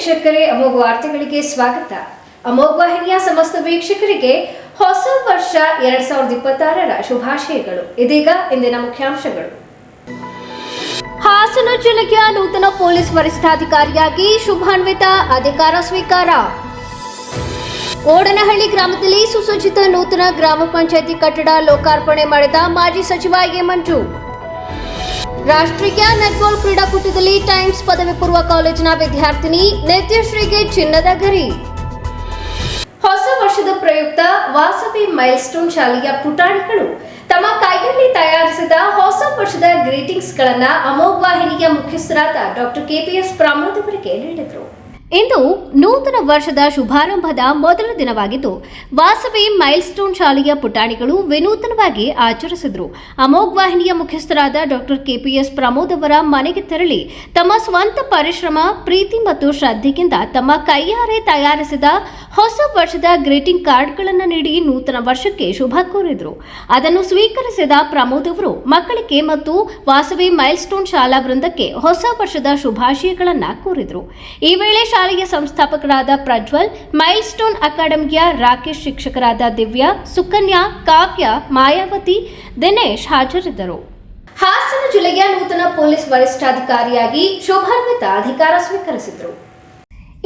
ವೀಕ್ಷಕರೇ, ಅಮೋಘ ವಾರ್ತೆಗಳಿಗೆ ಸ್ವಾಗತ. ಅಮೋಘ ವಾಹಿನಿಯ ಸಮಸ್ತ ವೀಕ್ಷಕರಿಗೆ ಹೊಸ ವರ್ಷ 2026ರ ಶುಭಾಶಯಗಳು. ಇದೀಗ ಇಂದಿನ ಮುಖ್ಯಾಂಶಗಳು. ಹಾಸನ ಜಿಲ್ಲೆಯ ನೂತನ ಪೊಲೀಸ್ ವರಿಷ್ಠಾಧಿಕಾರಿಯಾಗಿ ಶುಭಾನ್ವಿತ ಅಧಿಕಾರ ಸ್ವೀಕಾರ. ಓಡನಹಳ್ಳಿ ಗ್ರಾಮದಲ್ಲಿ ಸುಸಜ್ಜಿತ ನೂತನ ಗ್ರಾಮ ಪಂಚಾಯಿತಿ ಕಟ್ಟಡ ಲೋಕಾರ್ಪಣೆ ಮಾಡಿದ ಮಾಜಿ ಸಚಿವ ಎ ಮಂಜು. ರಾಷ್ಟ್ರೀಯ ನೆಟ್ಬಾಲ್ ಕ್ರೀಡಾಕೂಟದಲ್ಲಿ ಟೈಮ್ಸ್ ಪದವಿ ಪೂರ್ವ ಕಾಲೇಜಿನ ವಿದ್ಯಾರ್ಥಿನಿ ನಿತ್ಯಶ್ರೀಗೆ ಚಿನ್ನದ ಗರಿ. ಹೊಸ ವರ್ಷದ ಪ್ರಯುಕ್ತ ವಾಸವಿ ಮೈಲ್ಸ್ಟೋನ್ ಶಾಲೆಯ ಪುಟಾಣಿಗಳು ತಮ್ಮ ಕೈಯಲ್ಲಿ ತಯಾರಿಸಿದ ಹೊಸ ವರ್ಷದ ಗ್ರೀಟಿಂಗ್ಸ್ಗಳನ್ನು ಅಮೋಘ ವಾಹಿನಿಯ ಮುಖ್ಯಸ್ಥರಾದ ಡಾಕ್ಟರ್ KPS ಪ್ರಮೋದ್ ಅವರಿಗೆ ನೀಡಿದರು. ಇಂದು ನೂತನ ವರ್ಷದ ಶುಭಾರಂಭದ ಮೊದಲ ದಿನವಾಗಿದ್ದು ವಾಸವಿ ಮೈಲ್ಸ್ಟೋನ್ ಶಾಲೆಯ ಪುಟಾಣಿಗಳು ವಿನೂತನವಾಗಿ ಆಚರಿಸಿದರು. ಅಮೋಘ ವಾಹಿನಿಯ ಮುಖ್ಯಸ್ಥರಾದ ಡಾಕ್ಟರ್ KPS ಪ್ರಮೋದ್ ಅವರ ಮನೆಗೆ ತೆರಳಿ ತಮ್ಮ ಸ್ವಂತ ಪರಿಶ್ರಮ, ಪ್ರೀತಿ ಮತ್ತು ಶ್ರದ್ಧೆಯಿಂದ ತಮ್ಮ ಕೈಯಾರೆ ತಯಾರಿಸಿದ ಹೊಸ ವರ್ಷದ ಗ್ರೀಟಿಂಗ್ ಕಾರ್ಡ್ಗಳನ್ನು ನೀಡಿ ನೂತನ ವರ್ಷಕ್ಕೆ ಶುಭ ಕೋರಿದರು. ಅದನ್ನು ಸ್ವೀಕರಿಸಿದ ಪ್ರಮೋದ್ ಅವರು ಮಕ್ಕಳಿಗೆ ಮತ್ತು ವಾಸವಿ ಮೈಲ್ಸ್ಟೋನ್ ಶಾಲಾ ವೃಂದಕ್ಕೆ ಹೊಸ ವರ್ಷದ ಶುಭಾಶಯಗಳನ್ನು ಕೋರಿದರು. ಈ ವೇಳೆ ಶಾಲೆಯ ಸಂಸ್ಥಾಪಕರಾದ ಪ್ರಜ್ವಲ್, ಮೈಲ್ಸ್ಟೋನ್ ಅಕಾಡೆಮಿಯ ರಾಕೇಶ್, ಶಿಕ್ಷಕರಾದ ದಿವ್ಯಾ, ಸುಕನ್ಯಾ, ಕಾವ್ಯ, ಮಾಯಾವತಿ, ದಿನೇಶ್ ಹಾಜರಿದ್ದರು. ಹಾಸನ ಜಿಲ್ಲೆಯ ನೂತನ ಪೊಲೀಸ್ ವರಿಷ್ಠಾಧಿಕಾರಿಯಾಗಿ ಶುಭಾನ್ವಿತ ಅಧಿಕಾರ ಸ್ವೀಕರಿಸಿದರು.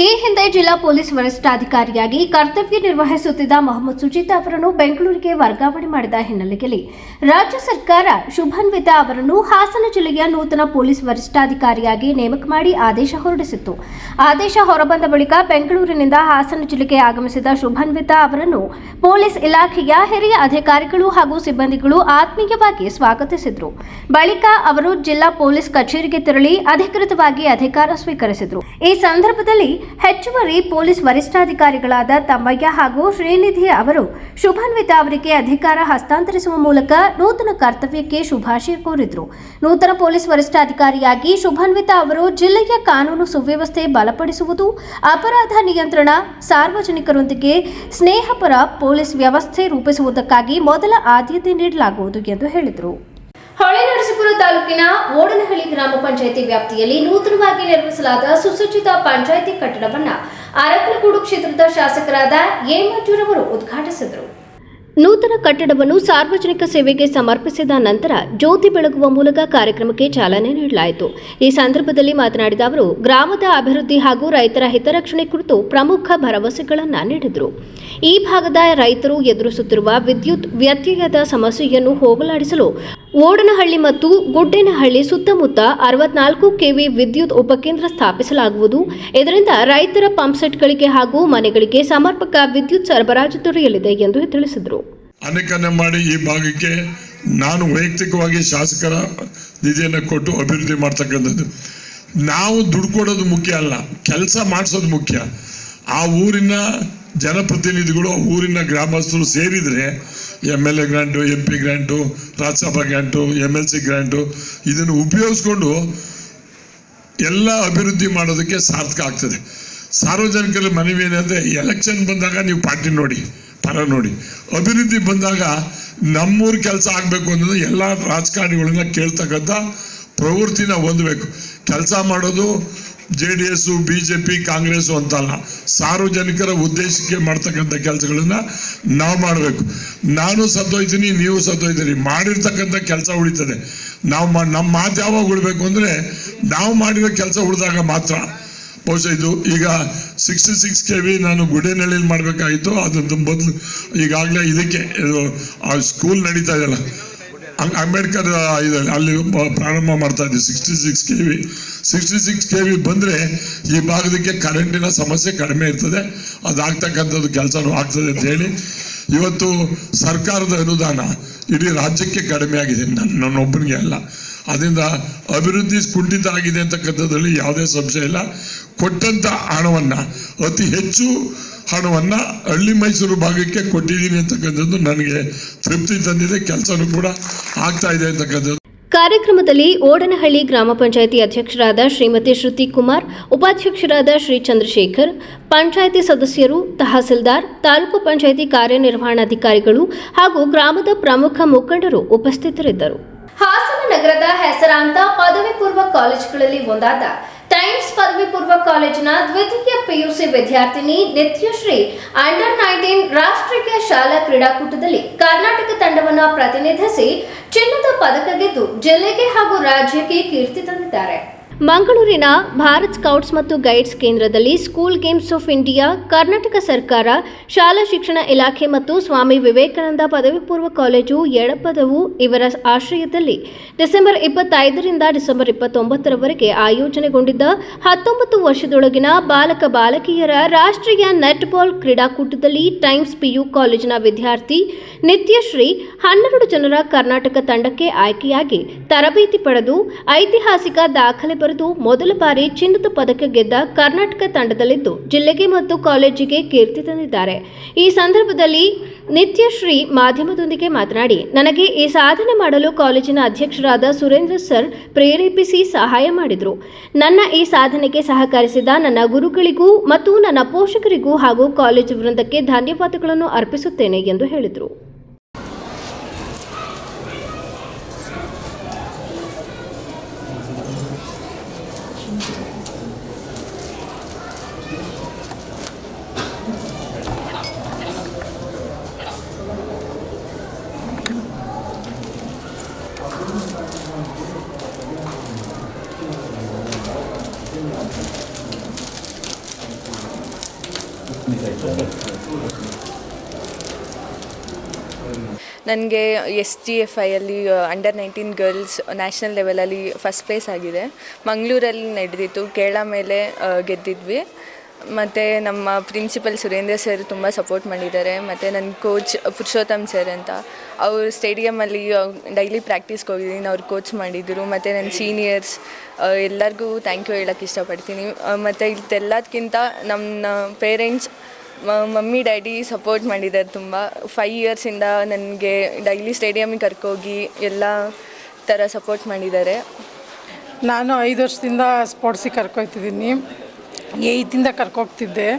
ಈ ಹಿಂದೆ ಜಿಲ್ಲಾ ಪೊಲೀಸ್ ವರಿಷ್ಠಾಧಿಕಾರಿಯಾಗಿ ಕರ್ತವ್ಯ ನಿರ್ವಹಿಸುತ್ತಿದ್ದ ಮೊಹಮ್ಮದ್ ಸುಜಿತ್ ಅವರನ್ನು ಬೆಂಗಳೂರಿಗೆ ವರ್ಗಾವಣೆ ಮಾಡಿದ ಹಿನ್ನೆಲೆಯಲ್ಲಿ ರಾಜ್ಯ ಸರ್ಕಾರ ಶುಭಾನ್ವಿತ ಅವರನ್ನು ಹಾಸನ ಜಿಲ್ಲೆಯ ನೂತನ ಪೊಲೀಸ್ ವರಿಷ್ಠಾಧಿಕಾರಿಯಾಗಿ ನೇಮಕ ಮಾಡಿ ಆದೇಶ ಹೊರಡಿಸಿತ್ತು. ಆದೇಶ ಹೊರಬಂದ ಬಳಿಕ ಬೆಂಗಳೂರಿನಿಂದ ಹಾಸನ ಜಿಲ್ಲೆಗೆ ಆಗಮಿಸಿದ ಶುಭಾನ್ವಿತ ಅವರನ್ನು ಪೊಲೀಸ್ ಇಲಾಖೆಯ ಹಿರಿಯ ಅಧಿಕಾರಿಗಳು ಹಾಗೂ ಸಿಬ್ಬಂದಿಗಳು ಆತ್ಮೀಯವಾಗಿ ಸ್ವಾಗತಿಸಿದರು. ಬಳಿಕ ಅವರು ಜಿಲ್ಲಾ ಪೊಲೀಸ್ ಕಚೇರಿಗೆ ತೆರಳಿ ಅಧಿಕೃತವಾಗಿ ಅಧಿಕಾರ ಸ್ವೀಕರಿಸಿದರು. ಈ ಸಂದರ್ಭದಲ್ಲಿ ಹೆಚ್ಚುವರಿ ಪೊಲೀಸ್ ವರಿಷ್ಠಾಧಿಕಾರಿಗಳಾದ ತಮ್ಮಯ್ಯ ಹಾಗೂ ಶ್ರೀನಿಧಿ ಅವರು ಶುಭಾನ್ವಿತ ಅವರಿಗೆ ಅಧಿಕಾರ ಹಸ್ತಾಂತರಿಸುವ ಮೂಲಕ ನೂತನ ಕರ್ತವ್ಯಕ್ಕೆ ಶುಭಾಶಯ ಕೋರಿದರು. ನೂತನ ಪೊಲೀಸ್ ವರಿಷ್ಠಾಧಿಕಾರಿಯಾಗಿ ಶುಭಾನ್ವಿತ ಅವರು ಜಿಲ್ಲೆಯ ಕಾನೂನು ಸುವ್ಯವಸ್ಥೆ ಬಲಪಡಿಸುವುದು, ಅಪರಾಧ ನಿಯಂತ್ರಣ, ಸಾರ್ವಜನಿಕರೊಂದಿಗೆ ಸ್ನೇಹಪರ ಪೊಲೀಸ್ ವ್ಯವಸ್ಥೆ ರೂಪಿಸುವುದಕ್ಕಾಗಿ ಮೊದಲ ಆದ್ಯತೆ ನೀಡಲಾಗುವುದು ಎಂದು ಹೇಳಿದರು. ಹೊಳೆನರಸೀಪುರ ತಾಲೂಕಿನ ಓಡನಹಳ್ಳಿ ಗ್ರಾಮ ಪಂಚಾಯಿತಿ ವ್ಯಾಪ್ತಿಯಲ್ಲಿ ನೂತನವಾಗಿ ನಿರ್ಮಿಸಲಾದ ಸುಸಜ್ಜಿತ ಪಂಚಾಯಿತಿ ಕಟ್ಟಡವನ್ನು ಅರಕಲಗೂಡು ಕ್ಷೇತ್ರದ ಶಾಸಕರಾದ ಎ ಮಂಜು ಅವರು ಉದ್ಘಾಟಿಸಿದರು. ನೂತನ ಕಟ್ಟಡವನ್ನು ಸಾರ್ವಜನಿಕ ಸೇವೆಗೆ ಸಮರ್ಪಿಸಿದ ನಂತರ ಜ್ಯೋತಿ ಬೆಳಗುವ ಮೂಲಕ ಕಾರ್ಯಕ್ರಮಕ್ಕೆ ಚಾಲನೆ ನೀಡಲಾಯಿತು. ಈ ಸಂದರ್ಭದಲ್ಲಿ ಮಾತನಾಡಿದ ಅವರು ಗ್ರಾಮದ ಅಭಿವೃದ್ಧಿ ಹಾಗೂ ರೈತರ ಹಿತರಕ್ಷಣೆ ಕುರಿತು ಪ್ರಮುಖ ಭರವಸೆಗಳನ್ನು ನೀಡಿದರು. ಈ ಭಾಗದ ರೈತರು ಎದುರಿಸುತ್ತಿರುವ ವಿದ್ಯುತ್ ವ್ಯತ್ಯಯದ ಸಮಸ್ಯೆಯನ್ನು ಹೋಗಲಾಡಿಸಲು ಓಡನಹಳ್ಳಿ ಮತ್ತು ಗುಡ್ಡೇನಹಳ್ಳಿ ಸುತ್ತಮುತ್ತ 64 kV ವಿದ್ಯುತ್ ಉಪಕೇಂದ್ರ ಸ್ಥಾಪಿಸಲಾಗುವುದು. ಇದರಿಂದ ರೈತರ ಪಂಪ್ಸೆಟ್ಗಳಿಗೆ ಹಾಗೂ ಮನೆಗಳಿಗೆ ಸಮರ್ಪಕ ವಿದ್ಯುತ್ ಸರಬರಾಜು ದೊರೆಯಲಿದೆ ಎಂದು ತಿಳಿಸಿದರು. ಅನೇಕನೆ ಮಾಡಿ ಈ ಭಾಗಕ್ಕೆ ನಾನು ವೈಯಕ್ತಿಕವಾಗಿ ಶಾಸಕರ ನಿಧಿಯನ್ನು ಕೊಟ್ಟು ಅಭಿವೃದ್ಧಿ ಮಾಡ್ತಕ್ಕಂಥದ್ದು. ನಾವು ದುಡ್ಡು ಕೊಡೋದು ಮುಖ್ಯ ಅಲ್ಲ, ಕೆಲಸ ಮಾಡಿಸೋದು ಮುಖ್ಯ. ಆ ಊರಿನ ಜನಪ್ರತಿನಿಧಿಗಳು, ಊರಿನ ಗ್ರಾಮಸ್ಥರು ಸೇರಿದರೆ MLA grant, MP grant, Rajya Sabha grant, MLC grant ಇದನ್ನು ಉಪಯೋಗಿಸ್ಕೊಂಡು ಎಲ್ಲ ಅಭಿವೃದ್ಧಿ ಮಾಡೋದಕ್ಕೆ ಸಾರ್ಥಕ ಆಗ್ತದೆ. ಸಾರ್ವಜನಿಕರ ಮನವಿ ಏನಂದರೆ ಎಲೆಕ್ಷನ್ ಬಂದಾಗ ನೀವು ಪಾರ್ಟಿ ನೋಡಿ, ಪರ ನೋಡಿ, ಅಭಿವೃದ್ಧಿ ಬಂದಾಗ ನಮ್ಮೂರು ಕೆಲಸ ಆಗಬೇಕು ಅನ್ನೋದು ಎಲ್ಲ ರಾಜಕಾರಣಿಗಳನ್ನ ಕೇಳ್ತಕ್ಕಂಥ ಪ್ರವೃತ್ತಿನ ಹೊಂದಬೇಕು. ಕೆಲಸ ಮಾಡೋದು JDS, BJP, ಕಾಂಗ್ರೆಸ್ ಅಂತಲ್ಲ, ಸಾರ್ವಜನಿಕರ ಉದ್ದೇಶಕ್ಕೆ ಮಾಡ್ತಕ್ಕಂಥ ಕೆಲಸಗಳನ್ನು ನಾವು ಮಾಡಬೇಕು. ನಾನು ಸತ್ತೋಯ್ತೀನಿ, ನೀವು ಸತ್ತೋಯ್ತೀರಿ, ಮಾಡಿರ್ತಕ್ಕಂಥ ಕೆಲಸ ಉಳಿತದೆ. ನಾವು ನಮ್ಮ ಮಾತು ಯಾವಾಗ ಉಳಬೇಕು ಅಂದರೆ ನಾವು ಮಾಡಿರೋ ಕೆಲಸ ಉಳಿದಾಗ ಮಾತ್ರ. ಬಹುಶಃ ಇದು ಈಗ 66 kV ನಾನು ಗುಡೇನಹಳ್ಳಿಲಿ ಮಾಡಬೇಕಾಗಿತ್ತು, ಅದನ್ನು ಬದಲು ಈಗಾಗಲೇ ಇದಕ್ಕೆ ಆ ಸ್ಕೂಲ್ ನಡೀತಾ ಇದೆಯಲ್ಲ, ಅಂಬೇಡ್ಕರ್ ಇದರಲ್ಲಿ ಅಲ್ಲಿ ಪ್ರಾರಂಭ ಮಾಡ್ತಾ ಇದ್ದೀವಿ. 66 kV ಬಂದರೆ ಈ ಭಾಗದಕ್ಕೆ ಕರೆಂಟಿನ ಸಮಸ್ಯೆ ಕಡಿಮೆ ಇರ್ತದೆ, ಅದಾಗ್ತಕ್ಕಂಥದ್ದು ಕೆಲಸನೂ ಆಗ್ತದೆ ಅಂತ ಹೇಳಿ ಇವತ್ತು ಸರ್ಕಾರದ ಅನುದಾನ ಇಡೀ ರಾಜ್ಯಕ್ಕೆ ಕಡಿಮೆ ಆಗಿದೆ, ನನ್ನೊಬ್ಬನಿಗೆ ಅಲ್ಲ. ಅದರಿಂದ ಅಭಿವೃದ್ಧಿ ಕುಂಠಿತ ಆಗಿದೆ ಅಂತಕ್ಕಂಥದ್ರಲ್ಲಿ ಯಾವುದೇ ಸಂಶಯ ಇಲ್ಲ. ಕೊಟ್ಟಂಥ ಹಣವನ್ನು, ಅತಿ ಹೆಚ್ಚು ಹಣವನ್ನು ಹಳ್ಳಿ ಮೈಸೂರು ಭಾಗಕ್ಕೆ ಕೊಟ್ಟಿದ್ದೀನಿ ಅಂತಕ್ಕಂಥದ್ದು ನನಗೆ ತೃಪ್ತಿ ತಂದಿದೆ. ಕೆಲಸನೂ ಕೂಡ ಆಗ್ತಾ ಇದೆ ಅಂತಕ್ಕಂಥದ್ದು. ಕಾರ್ಯಕ್ರಮದಲ್ಲಿ ಓಡನಹಳ್ಳಿ ಗ್ರಾಮ ಪಂಚಾಯಿತಿ ಅಧ್ಯಕ್ಷರಾದ ಶ್ರೀಮತಿ ಶ್ರುತಿ ಕುಮಾರ್, ಉಪಾಧ್ಯಕ್ಷರಾದ ಶ್ರೀ ಚಂದ್ರಶೇಖರ್, ಪಂಚಾಯಿತಿ ಸದಸ್ಯರು, ತಹಸೀಲ್ದಾರ್, ತಾಲೂಕು ಪಂಚಾಯಿತಿ ಕಾರ್ಯನಿರ್ವಹಣಾಧಿಕಾರಿಗಳು ಹಾಗೂ ಗ್ರಾಮದ ಪ್ರಮುಖ ಮುಖಂಡರು ಉಪಸ್ಥಿತರಿದ್ದರು. ಹಾಸನ ನಗರದ ಹೆಸರಾಂತ ಪದವಿ ಪೂರ್ವ ಕಾಲೇಜುಗಳಲ್ಲಿ ಒಂದಾದ ಟೈಮ್ಸ್ ಪದವಿ ಪೂರ್ವ ಕಾಲೇಜಿನ ದ್ವಿತೀಯ ಪಿಯುಸಿ ವಿದ್ಯಾರ್ಥಿನಿ ನಿತ್ಯಶ್ರೀ ಅಂಡರ್ 19 ರಾಷ್ಟ್ರೀಯ ಶಾಲಾ ಕ್ರೀಡಾಕೂಟದಲ್ಲಿ ಕರ್ನಾಟಕ ತಂಡವನ್ನು ಪ್ರತಿನಿಧಿಸಿ ಚಿನ್ನದ ಪದಕ ಗೆದ್ದು ಜಿಲ್ಲೆಗೆ ಹಾಗೂ ರಾಜ್ಯಕ್ಕೆ ಕೀರ್ತಿ ತಂದಿದ್ದಾರೆ. ಮಂಗಳೂರಿನ ಭಾರತ್ ಸ್ಕೌಟ್ಸ್ ಮತ್ತು ಗೈಡ್ಸ್ ಕೇಂದ್ರದಲ್ಲಿ school games of India, Karnataka ಸರ್ಕಾರ, ಶಾಲಾ ಶಿಕ್ಷಣ ಇಲಾಖೆ ಮತ್ತು ಸ್ವಾಮಿ ವಿವೇಕಾನಂದ ಪದವಿ ಪೂರ್ವ ಕಾಲೇಜು ಎಡಪದವು ಇವರ ಆಶ್ರಯದಲ್ಲಿ ಡಿಸೆಂಬರ್ 25ರಿಂದ ಡಿಸೆಂಬರ್ 29ರವರೆಗೆ ಆಯೋಜನೆಗೊಂಡಿದ್ದ 19 ವರ್ಷದೊಳಗಿನ ಬಾಲಕ ಬಾಲಕಿಯರ ರಾಷ್ಟ್ರೀಯ ನೆಟ್ಬಾಲ್ ಕ್ರೀಡಾಕೂಟದಲ್ಲಿ ಟೈಮ್ಸ್ ಪಿಯು ಕಾಲೇಜಿನ ವಿದ್ಯಾರ್ಥಿ ನಿತ್ಯಶ್ರೀ 12 ಜನರ ಕರ್ನಾಟಕ ತಂಡಕ್ಕೆ ಆಯ್ಕೆಯಾಗಿ ತರಬೇತಿ ಪಡೆದು ಐತಿಹಾಸಿಕ ದಾಖಲೆ ಬರೆದು ಮೊದಲ ಬಾರಿ ಚಿನ್ನದ ಪದಕ ಗೆದ್ದ ಕರ್ನಾಟಕ ತಂಡದಲ್ಲಿದ್ದು ಜಿಲ್ಲೆಗೆ ಮತ್ತು ಕಾಲೇಜಿಗೆ ಕೀರ್ತಿ ತಂದಿದ್ದಾರೆ. ಈ ಸಂದರ್ಭದಲ್ಲಿ ನಿತ್ಯಶ್ರೀ ಮಾಧ್ಯಮದೊಂದಿಗೆ ಮಾತನಾಡಿ, ನನಗೆ ಈ ಸಾಧನೆ ಮಾಡಲು ಕಾಲೇಜಿನ ಅಧ್ಯಕ್ಷರಾದ ಸುರೇಂದ್ರ ಸರ್ ಪ್ರೇರೇಪಿಸಿ ಸಹಾಯ ಮಾಡಿದರು. ನನ್ನ ಈ ಸಾಧನೆಗೆ ಸಹಕರಿಸಿದ ನನ್ನ ಗುರುಗಳಿಗೂ ಮತ್ತು ನನ್ನ ಪೋಷಕರಿಗೂ ಹಾಗೂ ಕಾಲೇಜು ವೃಂದಕ್ಕೆ ಧನ್ಯವಾದಗಳನ್ನು ಅರ್ಪಿಸುತ್ತೇನೆ ಎಂದು ಹೇಳಿದರು. ನನಗೆ SGFIಯಲ್ಲಿ ಅಂಡರ್ 19 ಗರ್ಲ್ಸ್ ನ್ಯಾಷನಲ್ ಲೆವೆಲಲ್ಲಿ ಫಸ್ಟ್ ಪ್ಲೇಸ್ ಆಗಿದೆ. ಮಂಗಳೂರಲ್ಲಿ ನಡೆದಿತ್ತು, ಕೇರಳ ಮೇಲೆ ಗೆದ್ದಿದ್ವಿ. ಮತ್ತು ನಮ್ಮ ಪ್ರಿನ್ಸಿಪಲ್ ಸುರೇಂದ್ರ ಸರ್ ತುಂಬ ಸಪೋರ್ಟ್ ಮಾಡಿದ್ದಾರೆ. ಮತ್ತು ನನ್ನ ಕೋಚ್ ಪುರುಷೋತ್ತಮ್ ಸರ್ ಅಂತ, ಅವರು ಸ್ಟೇಡಿಯಮಲ್ಲಿ ಡೈಲಿ ಪ್ರಾಕ್ಟೀಸ್ಗೆ ಹೋಗಿದ್ದೀನಿ, ಅವ್ರು ಕೋಚ್ ಮಾಡಿದರು. ಮತ್ತು ನನ್ನ ಸೀನಿಯರ್ಸ್ ಎಲ್ಲರಿಗೂ ಥ್ಯಾಂಕ್ ಯು ಹೇಳೋಕ್ಕೆ ಇಷ್ಟಪಡ್ತೀನಿ. ಮತ್ತು ಇದೆಲ್ಲದಕ್ಕಿಂತ ನಮ್ಮ ಪೇರೆಂಟ್ಸ್, ಮಮ್ಮಿ ಡ್ಯಾಡಿ ಸಪೋರ್ಟ್ ಮಾಡಿದ್ದಾರೆ ತುಂಬ. 5 ಇಯರ್ಸಿಂದ ನನಗೆ ಡೈಲಿ ಸ್ಟೇಡಿಯಮಿಗೆ ಕರ್ಕೋಗಿ ಎಲ್ಲ ಥರ ಸಪೋರ್ಟ್ ಮಾಡಿದ್ದಾರೆ. ನಾನು 5 ವರ್ಷದಿಂದ ಸ್ಪೋರ್ಟ್ಸಿಗೆ ಕರ್ಕೊಯ್ತಿದ್ದೀನಿ. 8ಯಿಂದ ಕರ್ಕೋಗ್ತಿದ್ದೆ.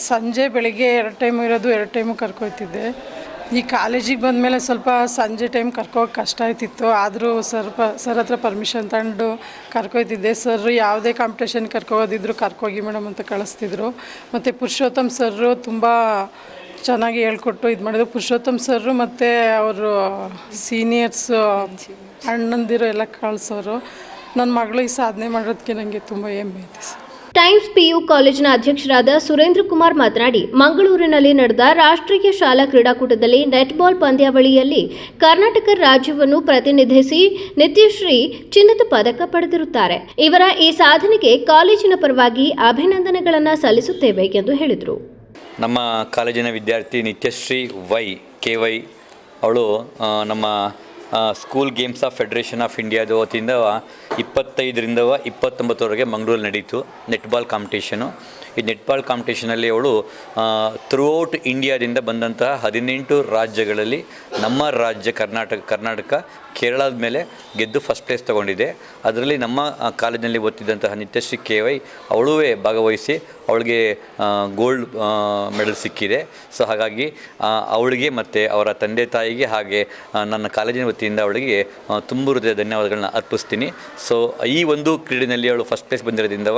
ಸಂಜೆ ಬೆಳಗ್ಗೆ 2 ಟೈಮು ಇರೋದು, 2 ಟೈಮು ಕರ್ಕೊಯ್ತಿದ್ದೆ. ಈ ಕಾಲೇಜಿಗೆ ಬಂದಮೇಲೆ ಸ್ವಲ್ಪ ಸಂಜೆ ಟೈಮ್ ಕರ್ಕೋಗಿ ಕಷ್ಟ ಆಯ್ತಿತ್ತು. ಆದರೂ ಸರ್ ಹತ್ರ ಪರ್ಮಿಷನ್ ತಗೊಂಡು ಕರ್ಕೊಯ್ತಿದ್ದೆ. ಸರ್ ಯಾವುದೇ ಕಾಂಪಿಟೇಷನ್ ಕರ್ಕೋಗೋದಿದ್ರು ಕರ್ಕೋಗಿ ಮೇಡಮ್ ಅಂತ ಕಳಿಸ್ತಿದ್ರು. ಮತ್ತು ಪುರುಷೋತ್ತಮ್ ಸರ್ರು ತುಂಬ ಚೆನ್ನಾಗಿ ಹೇಳ್ಕೊಟ್ಟು ಇದು ಮಾಡಿದ್ರು. ಪುರುಷೋತ್ತಮ್ ಸರ್ರು ಮತ್ತು ಅವರು ಸೀನಿಯರ್ಸು ಅಣ್ಣಂದಿರು ಎಲ್ಲ ಕಳಿಸೋರು. ನನ್ನ ಮಗಳು ಈ ಸಾಧನೆ ಮಾಡೋದಕ್ಕೆ ನನಗೆ ತುಂಬ ಹೆಮ್ಮೆ ಐತೆ ಸರ್. ಟೈಮ್ಸ್ ಪಿಯು ಕಾಲೇಜಿನ ಅಧ್ಯಕ್ಷರಾದ ಸುರೇಂದ್ರ ಕುಮಾರ್ ಮಾತನಾಡಿ, ಮಂಗಳೂರಿನಲ್ಲಿ ನಡೆದ ರಾಷ್ಟ್ರೀಯ ಶಾಲಾ ಕ್ರೀಡಾಕೂಟದಲ್ಲಿ ನೆಟ್ಬಾಲ್ ಪಂದ್ಯಾವಳಿಯಲ್ಲಿ ಕರ್ನಾಟಕ ರಾಜ್ಯವನ್ನು ಪ್ರತಿನಿಧಿಸಿ ನಿತ್ಯಶ್ರೀ ಚಿನ್ನದ ಪದಕ ಪಡೆದಿರುತ್ತಾರೆ. ಇವರ ಈ ಸಾಧನೆಗೆ ಕಾಲೇಜಿನ ಪರವಾಗಿ ಅಭಿನಂದನೆಗಳನ್ನು ಸಲ್ಲಿಸುತ್ತೇವೆ ಎಂದು ಹೇಳಿದರು. ನಮ್ಮ ಕಾಲೇಜಿನ ವಿದ್ಯಾರ್ಥಿ ನಿತ್ಯಶ್ರೀ KY ಅವಳು ನಮ್ಮ school games of federation of ಇಂಡಿಯಾದ ವತಿಯಿಂದ 25ರಿಂದ 29ರವರೆಗೆ ಮಂಗಳೂರಲ್ಲಿ ನಡೀತು ನೆಟ್ಬಾಲ್ ಕಾಂಪಿಟೇಷನು. ಈ ನೆಟ್ಬಾಲ್ ಕಾಂಪಿಟೇಷನಲ್ಲಿ ಅವಳು ಥ್ರೂಔಟ್ ಇಂಡಿಯಾದಿಂದ ಬಂದಂತಹ 18 ರಾಜ್ಯಗಳಲ್ಲಿ ನಮ್ಮ ರಾಜ್ಯ ಕರ್ನಾಟಕ ಕೇರಳದ ಮೇಲೆ ಗೆದ್ದು ಫಸ್ಟ್ ಪ್ಲೇಸ್ ತೊಗೊಂಡಿದೆ. ಅದರಲ್ಲಿ ನಮ್ಮ ಕಾಲೇಜಿನಲ್ಲಿ ಓದ್ತಿದ್ದಂತಹ ನಿತ್ಯಶ್ರೀ KY ಅವಳೂ ಭಾಗವಹಿಸಿ ಅವಳಿಗೆ ಗೋಲ್ಡ್ ಮೆಡಲ್ ಸಿಕ್ಕಿದೆ. ಸೊ ಹಾಗಾಗಿ ಅವಳಿಗೆ ಮತ್ತು ಅವರ ತಂದೆ ತಾಯಿಗೆ ಹಾಗೆ ನನ್ನ ಕಾಲೇಜಿನ ವತಿಯಿಂದ ಅವಳಿಗೆ ತುಂಬ ಹೃದಯ ಧನ್ಯವಾದಗಳನ್ನ ಅರ್ಪಿಸ್ತೀನಿ. ಸೊ ಈ ಒಂದು ಕ್ರೀಡೆಯಲ್ಲಿ ಅವಳು ಫಸ್ಟ್ ಪ್ಲೇಸ್ ಬಂದಿರೋದ್ರಿಂದ